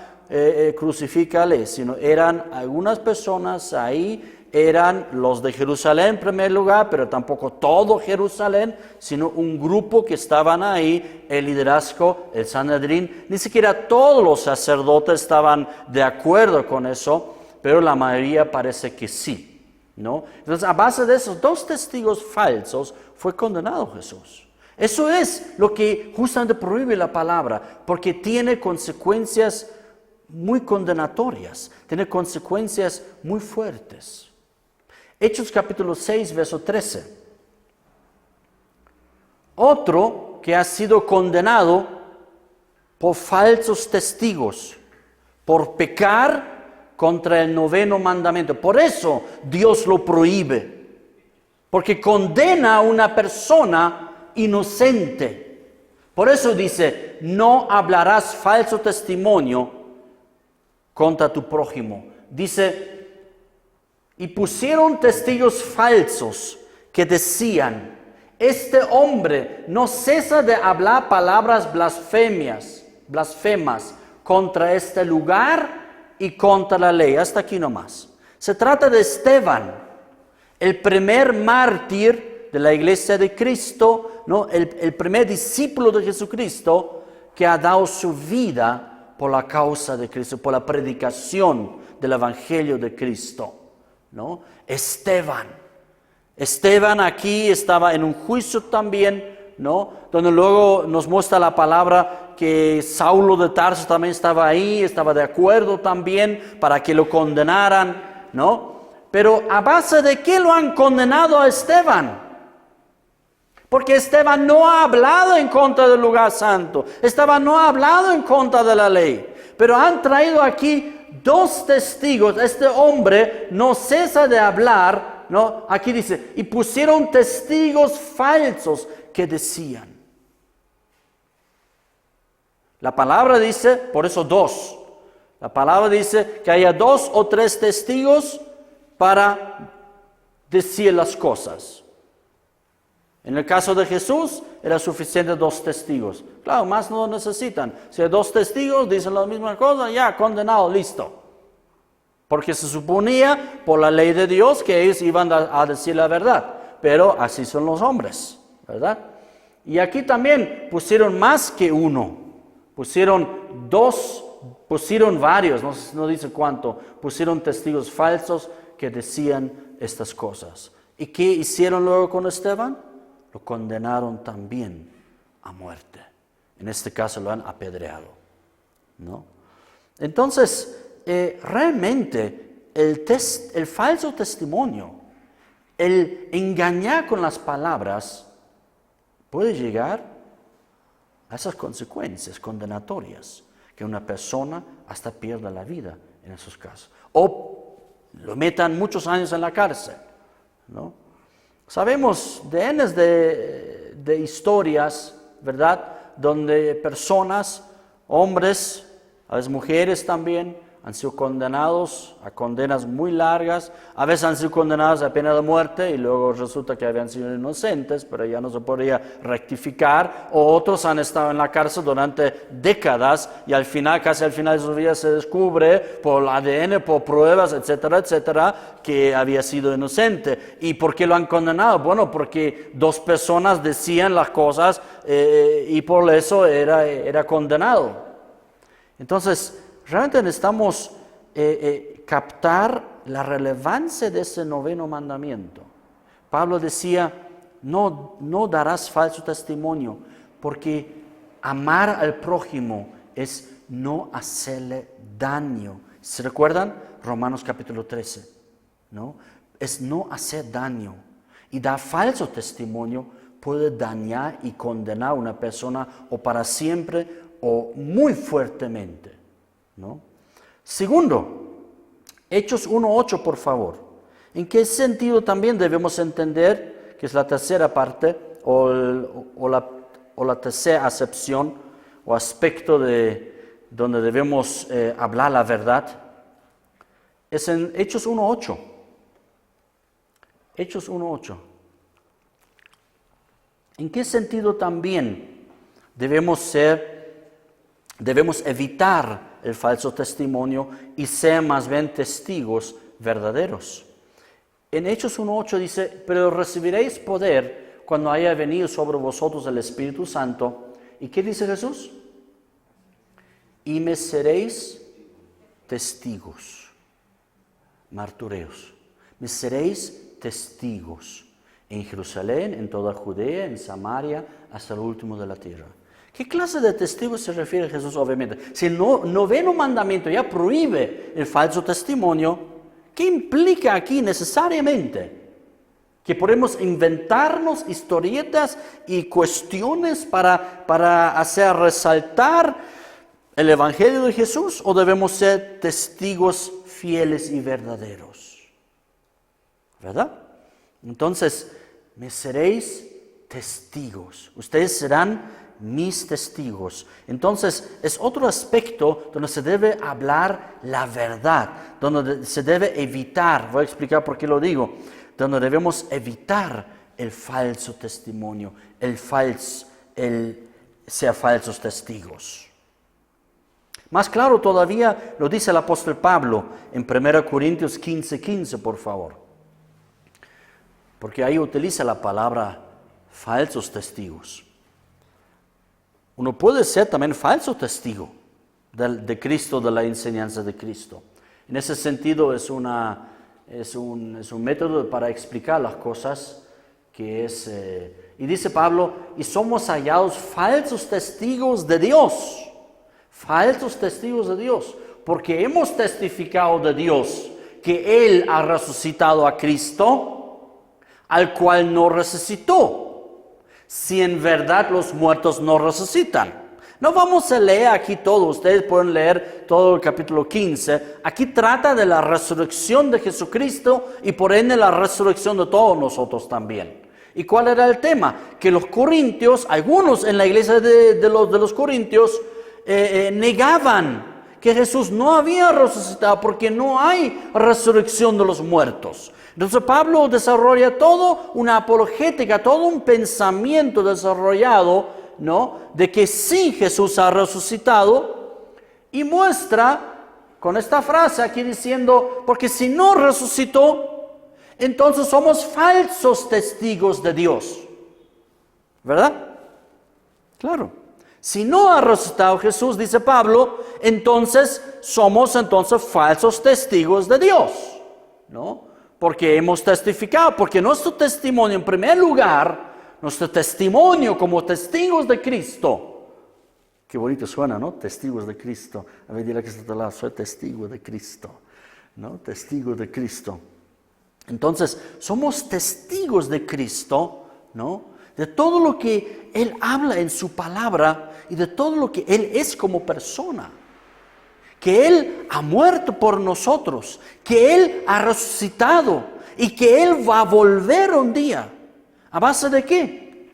crucifícale, sino eran algunas personas ahí, eran los de Jerusalén en primer lugar, pero tampoco todo Jerusalén, sino un grupo que estaban ahí, el liderazgo, el Sanedrín. Ni siquiera todos los sacerdotes estaban de acuerdo con eso, pero la mayoría parece que sí, ¿no? Entonces, a base de esos dos testigos falsos, fue condenado Jesús. Eso es lo que justamente prohíbe la palabra, porque tiene consecuencias muy condenatorias, tiene consecuencias muy fuertes. Hechos capítulo 6, verso 13. Otro que ha sido condenado por falsos testigos, por pecar contra el 9º mandamiento. Por eso Dios lo prohíbe, porque condena a una persona inocente. Por eso dice, no hablarás falso testimonio contra tu prójimo. Dice, y pusieron testigos falsos que decían, este hombre no cesa de hablar palabras blasfemas contra este lugar y contra la ley. Hasta aquí nomás. Se trata de Esteban, el primer mártir de la iglesia de Cristo, ¿no? El primer discípulo de Jesucristo que ha dado su vida por la causa de Cristo, por la predicación del evangelio de Cristo, ¿no? Esteban aquí estaba en un juicio también, ¿no? Donde luego nos muestra la palabra que Saulo de Tarso también estaba ahí, estaba de acuerdo también para que lo condenaran, ¿no? Pero ¿a base de qué lo han condenado a Esteban? Porque Esteban no ha hablado en contra del lugar santo. Esteban no ha hablado en contra de la ley. Pero han traído aquí dos testigos. Este hombre no cesa de hablar, ¿no? Aquí dice, y pusieron testigos falsos que decían. La palabra dice, por eso dos. La palabra dice que haya 2 o 3 testigos para decir las cosas. En el caso de Jesús, era suficiente 2 testigos. Claro, más no necesitan. Si hay 2 testigos, dicen la misma cosa, ya, condenado, listo. Porque se suponía, por la ley de Dios, que ellos iban a decir la verdad. Pero así son los hombres, ¿verdad? Y aquí también pusieron más que 1. Pusieron 2, pusieron varios, no dice cuánto. Pusieron testigos falsos que decían estas cosas. ¿Y qué hicieron luego con Esteban? Lo condenaron también a muerte. En este caso lo han apedreado, ¿no? Entonces, realmente el falso testimonio, el engañar con las palabras, puede llegar a esas consecuencias condenatorias, que una persona hasta pierda la vida en esos casos. O lo metan muchos años en la cárcel, ¿no? Sabemos de historias, ¿verdad?, donde personas, hombres, a veces mujeres también, han sido condenados a condenas muy largas, a veces han sido condenados a pena de muerte y luego resulta que habían sido inocentes, pero ya no se podía rectificar, o otros han estado en la cárcel durante décadas y al final, casi al final de su vida se descubre por el ADN, por pruebas, etcétera, etcétera, que había sido inocente. ¿Y por qué lo han condenado? Bueno, porque 2 personas decían las cosas y por eso era condenado. Entonces, realmente necesitamos captar la relevancia de ese 9º mandamiento. Pablo decía, no darás falso testimonio, porque amar al prójimo es no hacerle daño. ¿Se recuerdan? Romanos capítulo 13, ¿no? Es no hacer daño. Y dar falso testimonio puede dañar y condenar a una persona o para siempre o muy fuertemente, ¿no? Segundo, Hechos 1:8, por favor. ¿En qué sentido también debemos entender, que es la tercera parte, o la tercera acepción o aspecto de donde debemos hablar la verdad? Es en Hechos 1:8. Hechos 1:8. ¿En qué sentido también debemos evitar el falso testimonio y ser más bien testigos verdaderos? En Hechos 1:8 dice, pero recibiréis poder cuando haya venido sobre vosotros el Espíritu Santo. ¿Y qué dice Jesús? Y me seréis testigos, martureos. Me seréis testigos en Jerusalén, en toda Judea, en Samaria, hasta el último de la tierra. ¿Qué clase de testigos se refiere Jesús? Obviamente, si el 9º mandamiento ya prohíbe el falso testimonio, ¿qué implica aquí necesariamente? Que podemos inventarnos historietas y cuestiones para hacer resaltar el Evangelio de Jesús, ¿o debemos ser testigos fieles y verdaderos? ¿Verdad? Entonces, me seréis testigos. Ustedes serán mis testigos. Entonces, es otro aspecto donde se debe hablar la verdad, donde se debe evitar, voy a explicar por qué lo digo, donde debemos evitar el falso testimonio, ser falsos testigos. Más claro todavía lo dice el apóstol Pablo en 1 Corintios 15:15, por favor. Porque ahí utiliza la palabra falsos testigos. Uno puede ser también falso testigo de Cristo, de la enseñanza de Cristo. En ese sentido es un método para explicar las cosas que es... y dice Pablo, y somos hallados falsos testigos de Dios. Falsos testigos de Dios. Porque hemos testificado de Dios que Él ha resucitado a Cristo, al cual no resucitó. Si en verdad los muertos no resucitan. No vamos a leer aquí todo, ustedes pueden leer todo el capítulo 15. Aquí trata de la resurrección de Jesucristo y por ende la resurrección de todos nosotros también. ¿Y cuál era el tema? Que los corintios, algunos en la iglesia de los corintios, negaban que Jesús no había resucitado porque no hay resurrección de los muertos. Entonces Pablo desarrolla todo una apologética, todo un pensamiento desarrollado, ¿no?, de que sí Jesús ha resucitado, y muestra con esta frase aquí diciendo, porque si no resucitó, entonces somos falsos testigos de Dios. ¿Verdad? Claro. Si no ha resucitado Jesús, dice Pablo, entonces somos falsos testigos de Dios, ¿no? Porque hemos testificado, porque nuestro testimonio, en primer lugar, nuestro testimonio como testigos de Cristo. Qué bonito suena, ¿no? Testigos de Cristo. A ver, dile que está a tu lado, soy testigo de Cristo, ¿no? Testigo de Cristo. Entonces, somos testigos de Cristo, ¿no?, de todo lo que Él habla en su palabra y de todo lo que Él es como persona. Que Él ha muerto por nosotros, que Él ha resucitado y que Él va a volver un día. ¿A base de qué?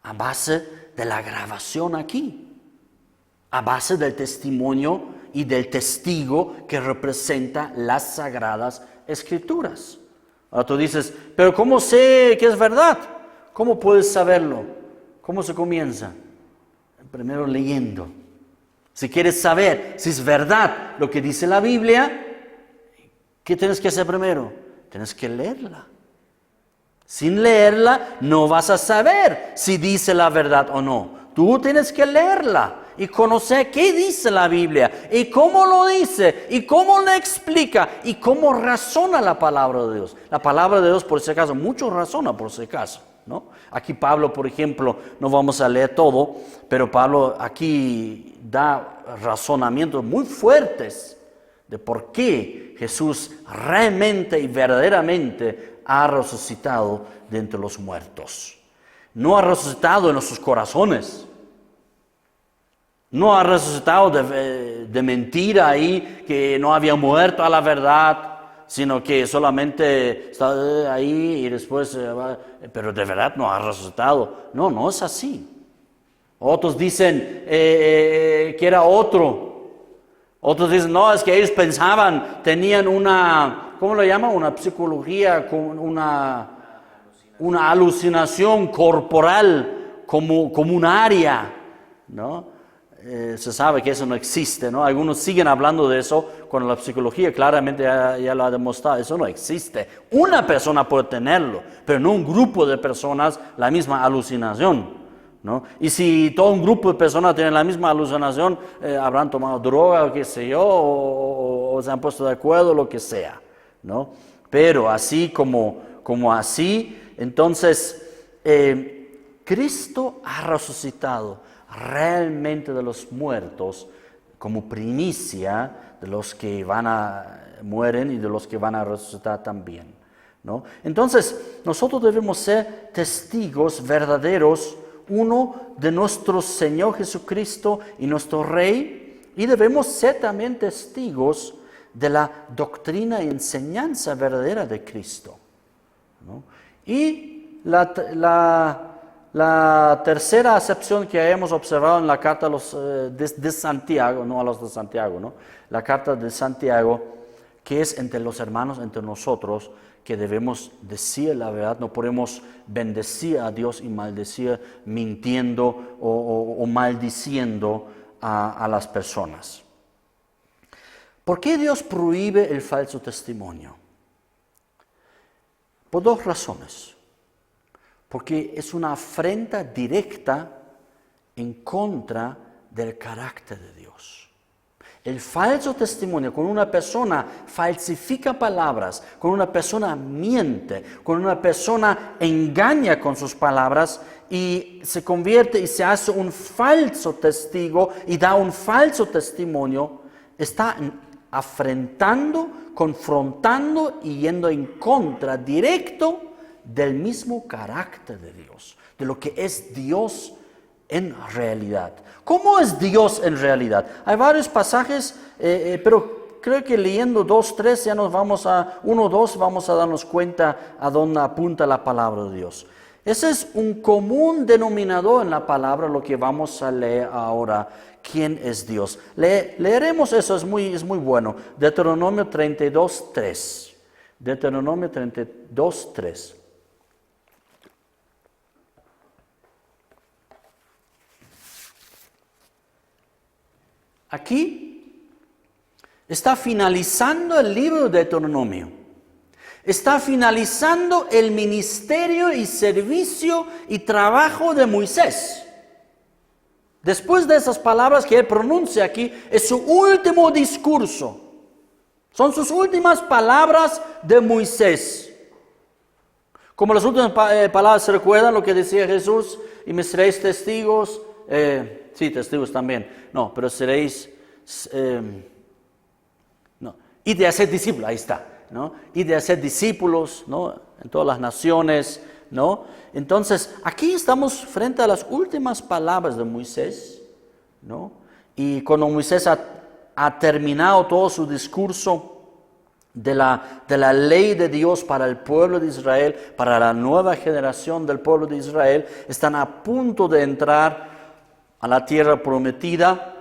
A base de la grabación aquí. A base del testimonio y del testigo que representa las Sagradas Escrituras. Ahora tú dices, pero ¿cómo sé que es verdad? ¿Cómo puedes saberlo? ¿Cómo se comienza? Primero leyendo. Si quieres saber si es verdad lo que dice la Biblia, ¿qué tienes que hacer primero? Tienes que leerla. Sin leerla no vas a saber si dice la verdad o no. Tú tienes que leerla y conocer qué dice la Biblia y cómo lo dice y cómo lo explica y cómo razona la palabra de Dios. La palabra de Dios, por si acaso, mucho razona por si acaso, ¿no? Aquí Pablo, por ejemplo, no vamos a leer todo, pero Pablo aquí da razonamientos muy fuertes de por qué Jesús realmente y verdaderamente ha resucitado de entre los muertos. No ha resucitado en nuestros corazones. No ha resucitado de mentira ahí, que no había muerto a la verdad, sino que solamente está ahí y después, pero de verdad no ha resucitado. No, no es así. Otros dicen que era otro. Otros dicen, no, es que ellos pensaban, tenían una, ¿cómo lo llaman? Una psicología, una alucinación corporal como un área, ¿no? Se sabe que eso no existe, ¿no? Algunos siguen hablando de eso cuando la psicología claramente ya lo ha demostrado. Eso no existe. Una persona puede tenerlo, pero no un grupo de personas la misma alucinación, ¿no? Y si todo un grupo de personas tiene la misma alucinación, habrán tomado droga o qué sé yo, o se han puesto de acuerdo, lo que sea, ¿no? Pero así como así, entonces Cristo ha resucitado realmente de los muertos como primicia de los que mueren y de los que van a resucitar también, ¿no? Entonces, nosotros debemos ser testigos verdaderos, uno, de nuestro Señor Jesucristo y nuestro Rey, y debemos ser también testigos de la doctrina y enseñanza verdadera de Cristo, ¿no? Y la tercera acepción que hemos observado en la carta a los, de Santiago, no a los de Santiago, ¿no? La carta de Santiago, que es entre los hermanos, entre nosotros, que debemos decir la verdad. No podemos bendecir a Dios y maldecir mintiendo o maldiciendo a las personas. ¿Por qué Dios prohíbe el falso testimonio? Por dos razones. Porque es una afrenta directa en contra del carácter de Dios. El falso testimonio, cuando una persona falsifica palabras, cuando una persona miente, cuando una persona engaña con sus palabras y se convierte y se hace un falso testigo y da un falso testimonio, está afrentando, confrontando y yendo en contra directo del mismo carácter de Dios, de lo que es Dios en realidad. ¿Cómo es Dios en realidad? Hay varios pasajes, pero creo que leyendo 2, 3 ya nos vamos a, 1, 2 vamos a darnos cuenta a dónde apunta la palabra de Dios. Ese es un común denominador en la palabra, lo que vamos a leer ahora. ¿Quién es Dios? Leeremos eso, es muy bueno. Deuteronomio 32:3. Deuteronomio 32:3. Aquí está finalizando el libro de Deuteronomio. Está finalizando el ministerio y servicio y trabajo de Moisés. Después de esas palabras que él pronuncia aquí, es su último discurso. Son sus últimas palabras de Moisés. Como las últimas palabras, ¿se recuerdan lo que decía Jesús? Y me seréis testigos. Sí, testigos también. No, pero seréis... y de hacer discípulos, ahí está, ¿no? Y de hacer discípulos, ¿no? En todas las naciones, ¿no? Entonces, aquí estamos frente a las últimas palabras de Moisés, ¿no? Y cuando Moisés ha terminado todo su discurso de la ley de Dios para el pueblo de Israel, para la nueva generación del pueblo de Israel, están a punto de entrar a la tierra prometida.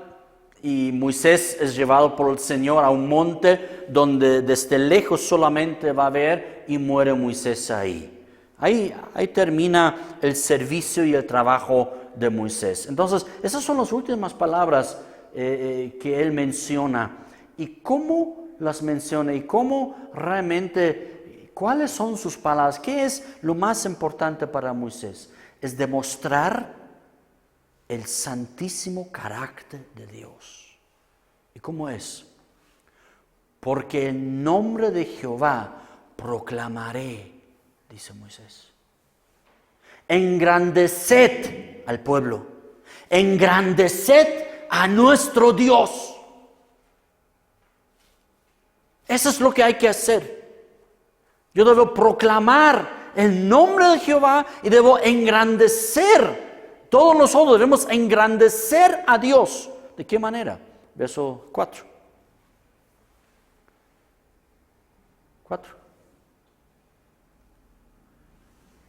Y Moisés es llevado por el Señor a un monte donde desde lejos solamente va a ver y muere Moisés ahí. Ahí termina el servicio y el trabajo de Moisés. Entonces, esas son las últimas palabras que él menciona. ¿Y cómo las menciona? ¿Y cómo realmente, cuáles son sus palabras? ¿Qué es lo más importante para Moisés? Es demostrar el santísimo carácter de Dios. ¿Y cómo es? Porque el nombre de Jehová proclamaré, dice Moisés. Engrandeced al pueblo, engrandeced a nuestro Dios. Eso es lo que hay que hacer. Yo debo proclamar el nombre de Jehová y debo engrandecer. Todos nosotros debemos engrandecer a Dios. ¿De qué manera? Verso 4.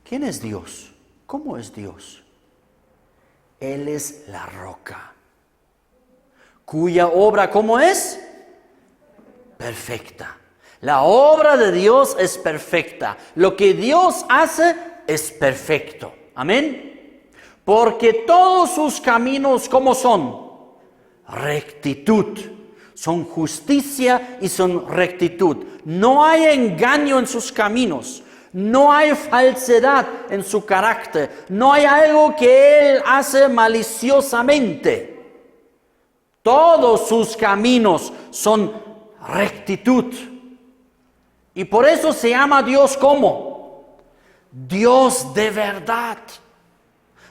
¿Quién es Dios? ¿Cómo es Dios? Él es la roca, cuya obra, ¿cómo es? Perfecta. La obra de Dios es perfecta. Lo que Dios hace es perfecto. Amén. Porque todos sus caminos, ¿cómo son? Rectitud. Son justicia y son rectitud. No hay engaño en sus caminos. No hay falsedad en su carácter. No hay algo que Él hace maliciosamente. Todos sus caminos son rectitud. Y por eso se llama Dios como Dios de verdad.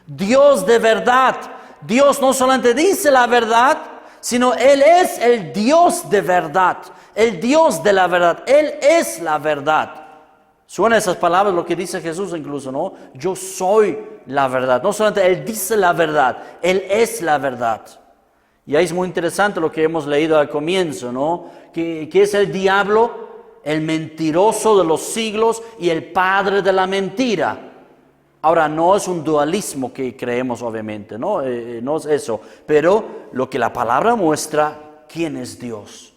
Dios de verdad. Dios no solamente dice la verdad, sino Él es el Dios de verdad. El Dios de la verdad. Él es la verdad. Suena esas palabras lo que dice Jesús incluso, ¿no? Yo soy la verdad. No solamente Él dice la verdad, Él es la verdad. Y ahí es muy interesante lo que hemos leído al comienzo, ¿no? Que es el diablo, el mentiroso de los siglos y el padre de la mentira. Ahora, no es un dualismo que creemos, obviamente, ¿no? No es eso. Pero lo que la palabra muestra, ¿quién es Dios?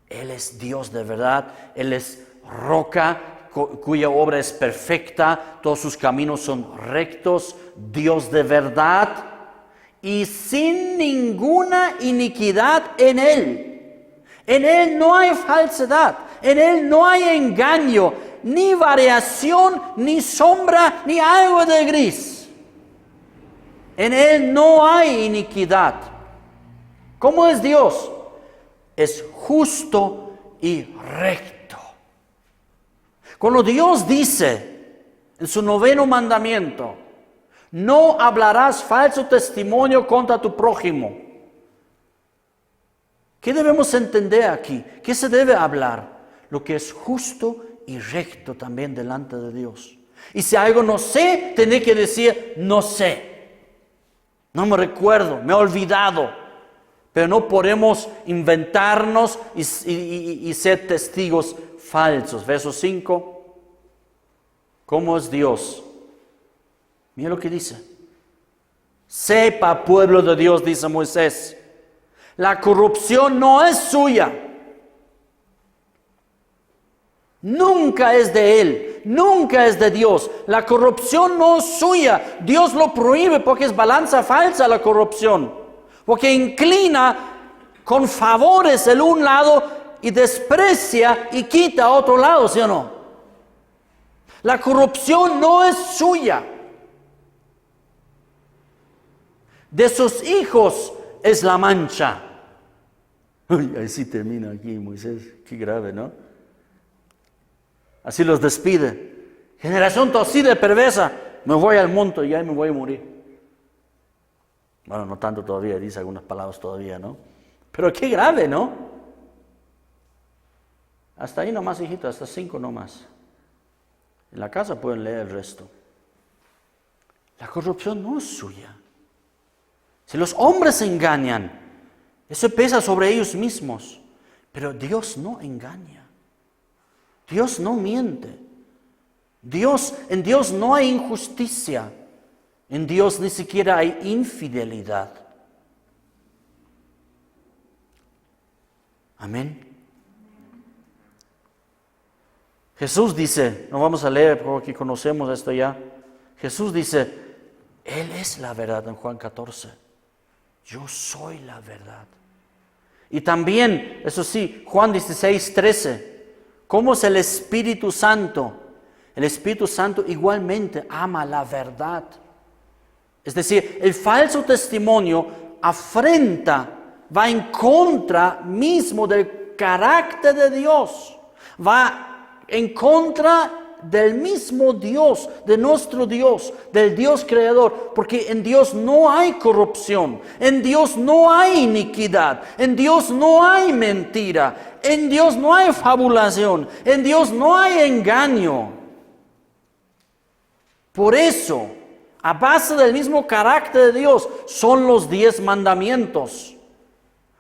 Él es Dios de verdad. Él es roca, cuya obra es perfecta. Todos sus caminos son rectos. Dios de verdad. Y sin ninguna iniquidad en Él. En Él no hay falsedad. En Él no hay engaño, ni variación, ni sombra, ni algo de gris. En Él no hay iniquidad. ¿Cómo es Dios? Es justo y recto. Cuando Dios dice en su 9º mandamiento, no hablarás falso testimonio contra tu prójimo. ¿Qué debemos entender aquí? ¿Qué se debe hablar? Lo que es justo y recto también delante de Dios. Y si algo no sé, tendré que decir, no sé. No me recuerdo, me he olvidado. Pero no podemos inventarnos y ser testigos falsos. Verso 5. ¿Cómo es Dios? Mira lo que dice. Sepa, pueblo de Dios, dice Moisés, la corrupción no es suya. Nunca es de Él, nunca es de Dios. La corrupción no es suya. Dios lo prohíbe porque es balanza falsa la corrupción. Porque inclina con favores el un lado y desprecia y quita a otro lado, ¿sí o no? La corrupción no es suya. De sus hijos es la mancha. Uy, ahí sí termina aquí Moisés, qué grave, ¿no? Así los despide. Generación torcida y perversa, me voy al monte y ahí me voy a morir. Bueno, no tanto todavía, dice algunas palabras todavía, ¿no? Pero qué grave, ¿no? Hasta ahí nomás, hijito, hasta 5 nomás. En la casa pueden leer el resto. La corrupción no es suya. Si los hombres se engañan, eso pesa sobre ellos mismos. Pero Dios no engaña. Dios no miente. En Dios no hay injusticia. En Dios ni siquiera hay infidelidad. Amén. Jesús dice, no vamos a leer porque conocemos esto ya. Jesús dice, Él es la verdad en Juan 14. Yo soy la verdad. Y también, eso sí, Juan 16, 13. ¿Cómo es el Espíritu Santo? El Espíritu Santo igualmente ama la verdad. Es decir, el falso testimonio afrenta, va en contra mismo del carácter de Dios. Va en contra del mismo Dios, de nuestro Dios, del Dios creador, porque en Dios no hay corrupción, en Dios no hay iniquidad, en Dios no hay mentira, en Dios no hay fabulación, en Dios no hay engaño. Por eso, a base del mismo carácter de Dios, son los 10 mandamientos,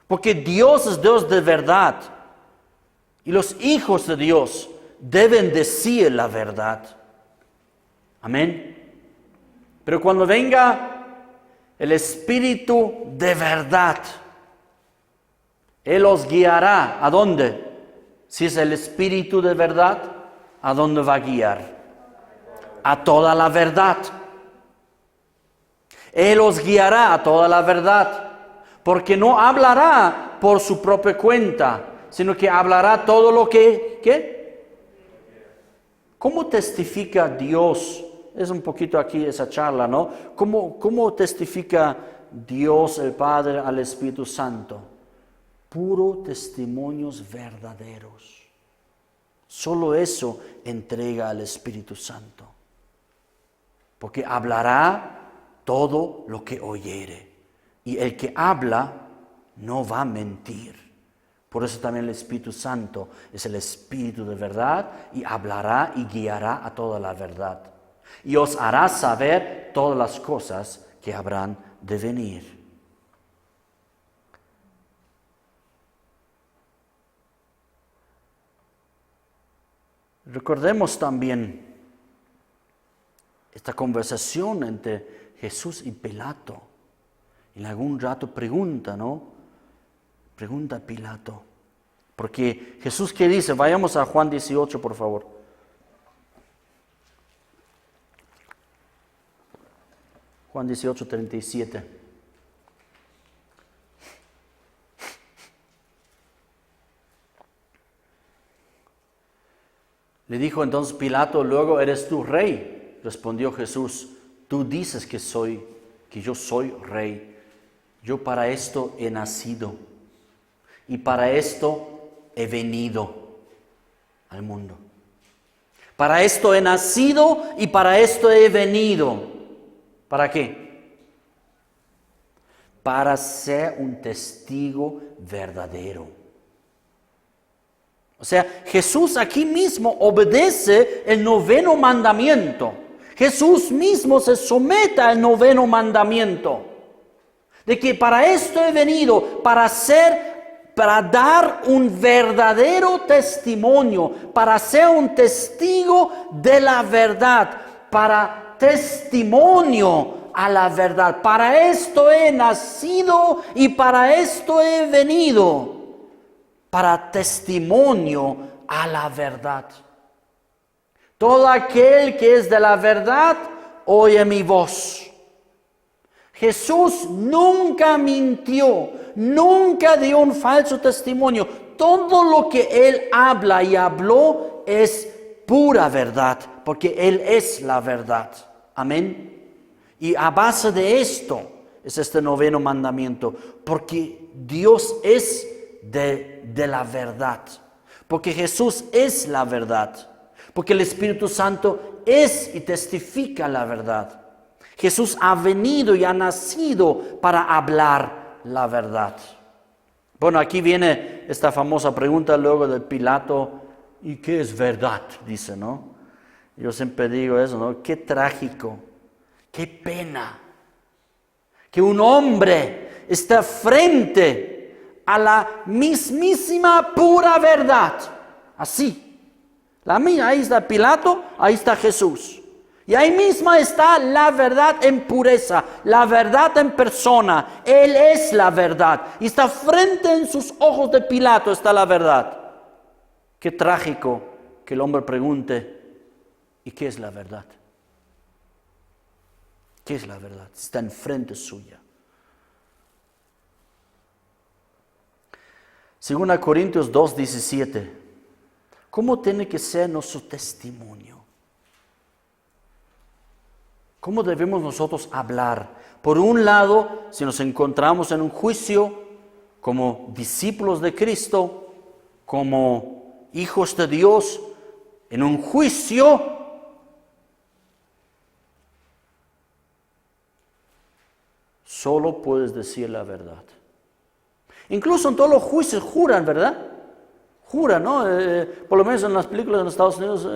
porque Dios es Dios de verdad, y los hijos de Dios deben decir la verdad. Amén. Pero cuando venga el Espíritu de verdad, Él os guiará. ¿A dónde? Si es el Espíritu de verdad, ¿a dónde va a guiar? A toda la verdad. Él os guiará a toda la verdad, porque no hablará por su propia cuenta, sino que hablará todo lo que... ¿Qué? ¿Cómo testifica Dios? Es un poquito aquí esa charla, ¿no? ¿Cómo testifica Dios el Padre al Espíritu Santo? Puro testimonios verdaderos. Solo eso entrega al Espíritu Santo. Porque hablará todo lo que oyere. Y el que habla no va a mentir. Por eso también el Espíritu Santo es el Espíritu de verdad y hablará y guiará a toda la verdad. Y os hará saber todas las cosas que habrán de venir. Recordemos también esta conversación entre Jesús y Pilato. En algún rato pregunta, ¿no? Pregunta Pilato. Porque Jesús, ¿qué dice? Vayamos a Juan 18, por favor. Juan 18, 37. Le dijo entonces Pilato, luego eres tú rey. Respondió Jesús, tú dices que yo soy rey. Yo para esto he nacido y para esto he venido al mundo. Para esto he nacido y para esto he venido. ¿Para qué? Para ser un testigo verdadero. O sea, Jesús aquí mismo obedece el 9º mandamiento. Jesús mismo se somete al 9º mandamiento. De que para esto he venido, para dar un verdadero testimonio, para ser un testigo de la verdad, para testimonio a la verdad. Para esto he nacido y para esto he venido. Para testimonio a la verdad. Todo aquel que es de la verdad, oye mi voz. Jesús nunca mintió, nunca dio un falso testimonio. Todo lo que Él habla y habló es pura verdad, porque Él es la verdad. Amén. Y a base de esto es este noveno mandamiento, porque Dios es de la verdad, porque Jesús es la verdad, porque el Espíritu Santo es y testifica la verdad. Jesús ha venido y ha nacido para hablar la verdad. Bueno, aquí viene esta famosa pregunta luego de Pilato, ¿y qué es verdad? Dice, ¿no? Yo siempre digo eso, ¿no? Qué trágico, qué pena, que un hombre está frente a la mismísima pura verdad, así. Ahí está Pilato, ahí está Jesús. Y ahí misma está la verdad en pureza, la verdad en persona. Él es la verdad. Y está frente en sus ojos de Pilato está la verdad. Qué trágico que el hombre pregunte, ¿y qué es la verdad? ¿Qué es la verdad? Está enfrente suya. 2 Corintios 2:17. ¿Cómo tiene que ser nuestro testimonio? ¿Cómo debemos nosotros hablar? Por un lado, si nos encontramos en un juicio como discípulos de Cristo, como hijos de Dios, en un juicio, solo puedes decir la verdad. Incluso en todos los juicios juran, ¿verdad? Jura, ¿no? Por lo menos en las películas en Estados Unidos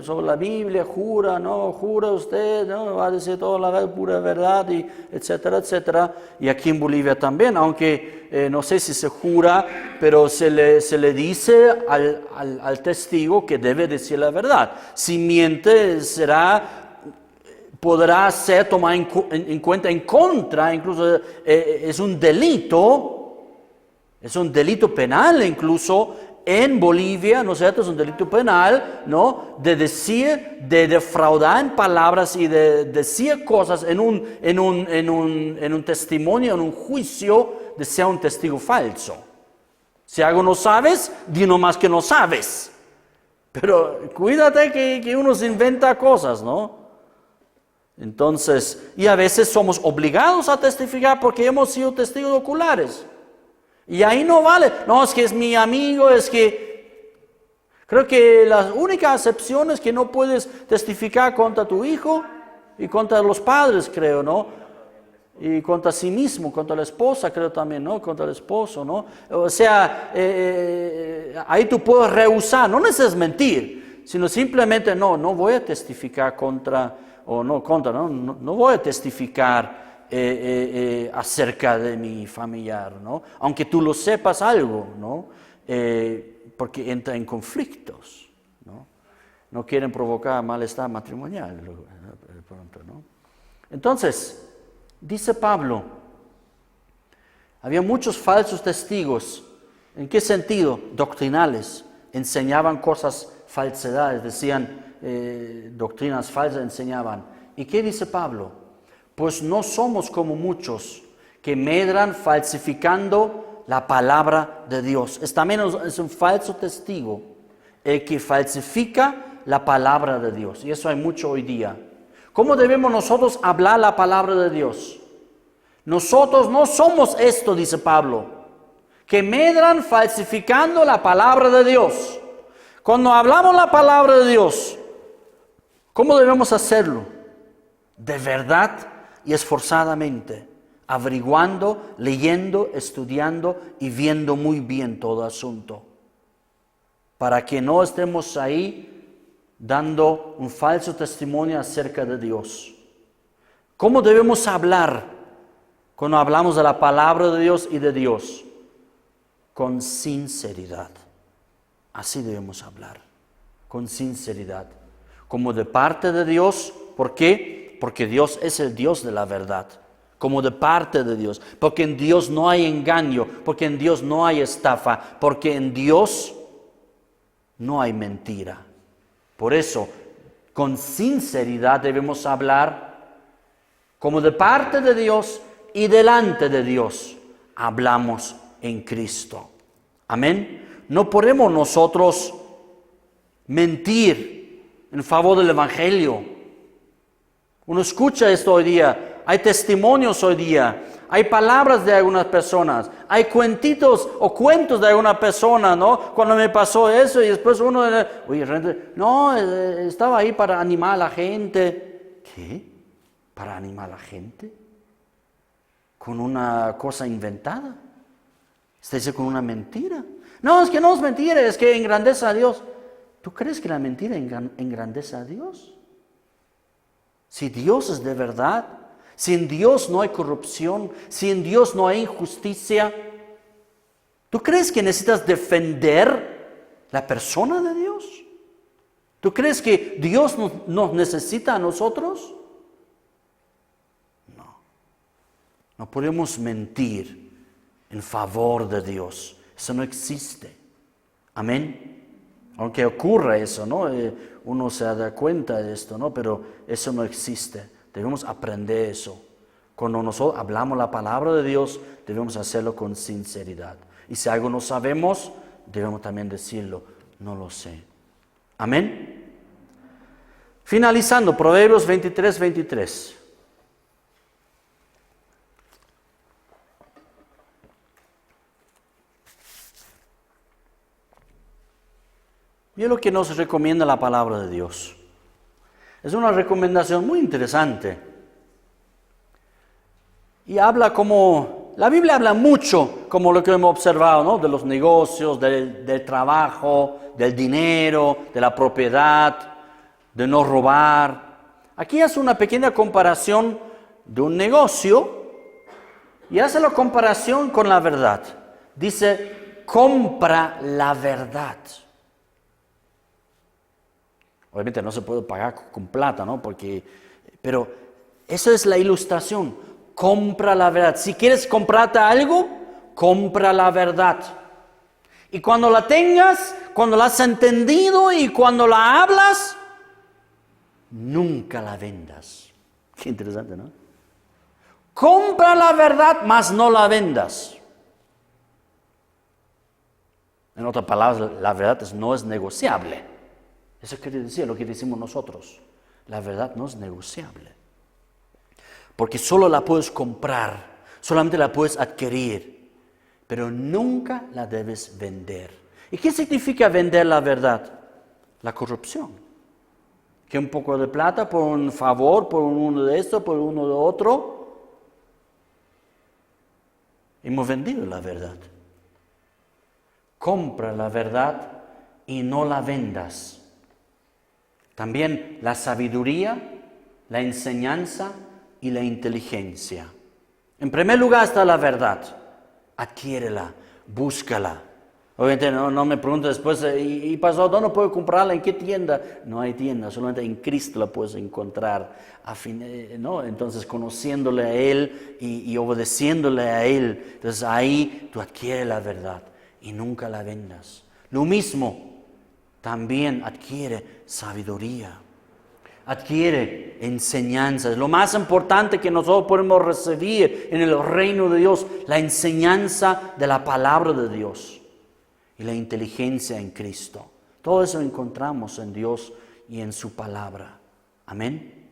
sobre la Biblia, jura, ¿no? Jura usted, ¿no? Va a decir toda la pura verdad, y etcétera, etcétera. Y aquí en Bolivia también, aunque no sé si se jura, pero se le dice al testigo que debe decir la verdad. Si miente, podrá ser tomado en cuenta en contra, incluso es un delito penal incluso. En Bolivia, ¿no es cierto? Es un delito penal, ¿no? De decir, de defraudar en palabras y de decir cosas en un testimonio, en un juicio, de ser un testigo falso. Si algo no sabes, di nomás que no sabes. Pero cuídate que uno se inventa cosas, ¿no? Entonces, y a veces somos obligados a testificar porque hemos sido testigos oculares. Y ahí no vale, no, es que es mi amigo, es que... Creo que la única excepción es que no puedes testificar contra tu hijo y contra los padres, creo, ¿no? Y contra sí mismo, contra la esposa, creo también, ¿no? Contra el esposo, ¿no? O sea, ahí tú puedes rehusar, no necesitas mentir, sino simplemente no voy a testificar no voy a testificar acerca de mi familiar, ¿no? Aunque tú lo sepas algo, ¿no? Porque entra en conflictos, ¿no? No quieren provocar malestar matrimonial pronto, ¿no? Entonces, dice Pablo, había muchos falsos testigos. ¿En qué sentido? Doctrinales. Enseñaban cosas falsedades, decían doctrinas falsas, enseñaban. ¿Y qué dice Pablo? Pues no somos como muchos que medran falsificando la palabra de Dios. También es un falso testigo el que falsifica la palabra de Dios. Y eso hay mucho hoy día. ¿Cómo debemos nosotros hablar la palabra de Dios? Nosotros no somos esto, dice Pablo, que medran falsificando la palabra de Dios. Cuando hablamos la palabra de Dios, ¿cómo debemos hacerlo? De verdad y esforzadamente, averiguando, leyendo, estudiando y viendo muy bien todo asunto, para que no estemos ahí dando un falso testimonio acerca de Dios. ¿Cómo debemos hablar cuando hablamos de la palabra de Dios y de Dios? Con sinceridad. Así debemos hablar, con sinceridad, como de parte de Dios. ¿Por qué? Porque Dios es el Dios de la verdad, como de parte de Dios. Porque en Dios no hay engaño, porque en Dios no hay estafa, porque en Dios no hay mentira. Por eso, con sinceridad debemos hablar como de parte de Dios y delante de Dios. Hablamos en Cristo. Amén. No podemos nosotros mentir en favor del Evangelio. Uno escucha esto hoy día, hay testimonios hoy día, hay palabras de algunas personas, hay cuentitos o cuentos de alguna persona, ¿no? Cuando me pasó eso y después uno, oye, no, estaba ahí para animar a la gente. ¿Qué? ¿Para animar a la gente? ¿Con una cosa inventada? ¿Está diciendo con una mentira? No, es que no es mentira, es que engrandece a Dios. ¿Tú crees que la mentira engrandece a Dios? Si Dios es de verdad, si en Dios no hay corrupción, si en Dios no hay injusticia, ¿tú crees que necesitas defender la persona de Dios? ¿Tú crees que Dios nos necesita a nosotros? No. No podemos mentir en favor de Dios. Eso no existe. Amén. Aunque ocurra eso, ¿no? Uno se da cuenta de esto, ¿no? Pero eso no existe. Debemos aprender eso. Cuando nosotros hablamos la palabra de Dios, debemos hacerlo con sinceridad. Y si algo no sabemos, debemos también decirlo, no lo sé. Amén. Finalizando, Proverbios 23:23. Mira lo que nos recomienda la palabra de Dios. Es una recomendación muy interesante. Y habla como, la Biblia habla mucho, como lo que hemos observado, ¿no? De los negocios, del trabajo, del dinero, de la propiedad, de no robar. Aquí hace una pequeña comparación de un negocio y hace la comparación con la verdad. Dice, compra la verdad. Obviamente no se puede pagar con plata, ¿no? Pero esa es la ilustración. Compra la verdad. Si quieres comprarte algo, compra la verdad. Y cuando la tengas, cuando la has entendido y cuando la hablas, nunca la vendas. Qué interesante, ¿no? Compra la verdad, mas no la vendas. En otras palabras, la verdad no es negociable. Eso quiere decir lo que decimos nosotros. La verdad no es negociable. Porque solo la puedes comprar, solamente la puedes adquirir, pero nunca la debes vender. ¿Y qué significa vender la verdad? La corrupción. Que un poco de plata por un favor, por uno de esto, por uno de otro. Hemos vendido la verdad. Compra la verdad y no la vendas. También la sabiduría, la enseñanza y la inteligencia. En primer lugar está la verdad. Adquiérela, búscala. Obviamente no me preguntes después, ¿y pasó? ¿Dónde puedo comprarla? ¿En qué tienda? No hay tienda, solamente en Cristo la puedes encontrar. ¿No? Entonces, conociéndole a Él y obedeciéndole a Él, entonces ahí tú adquieres la verdad y nunca la vendas. Lo mismo, también adquiere sabiduría, adquiere enseñanza. Es lo más importante que nosotros podemos recibir en el reino de Dios, la enseñanza de la palabra de Dios y la inteligencia en Cristo. Todo eso encontramos en Dios y en su palabra. Amén.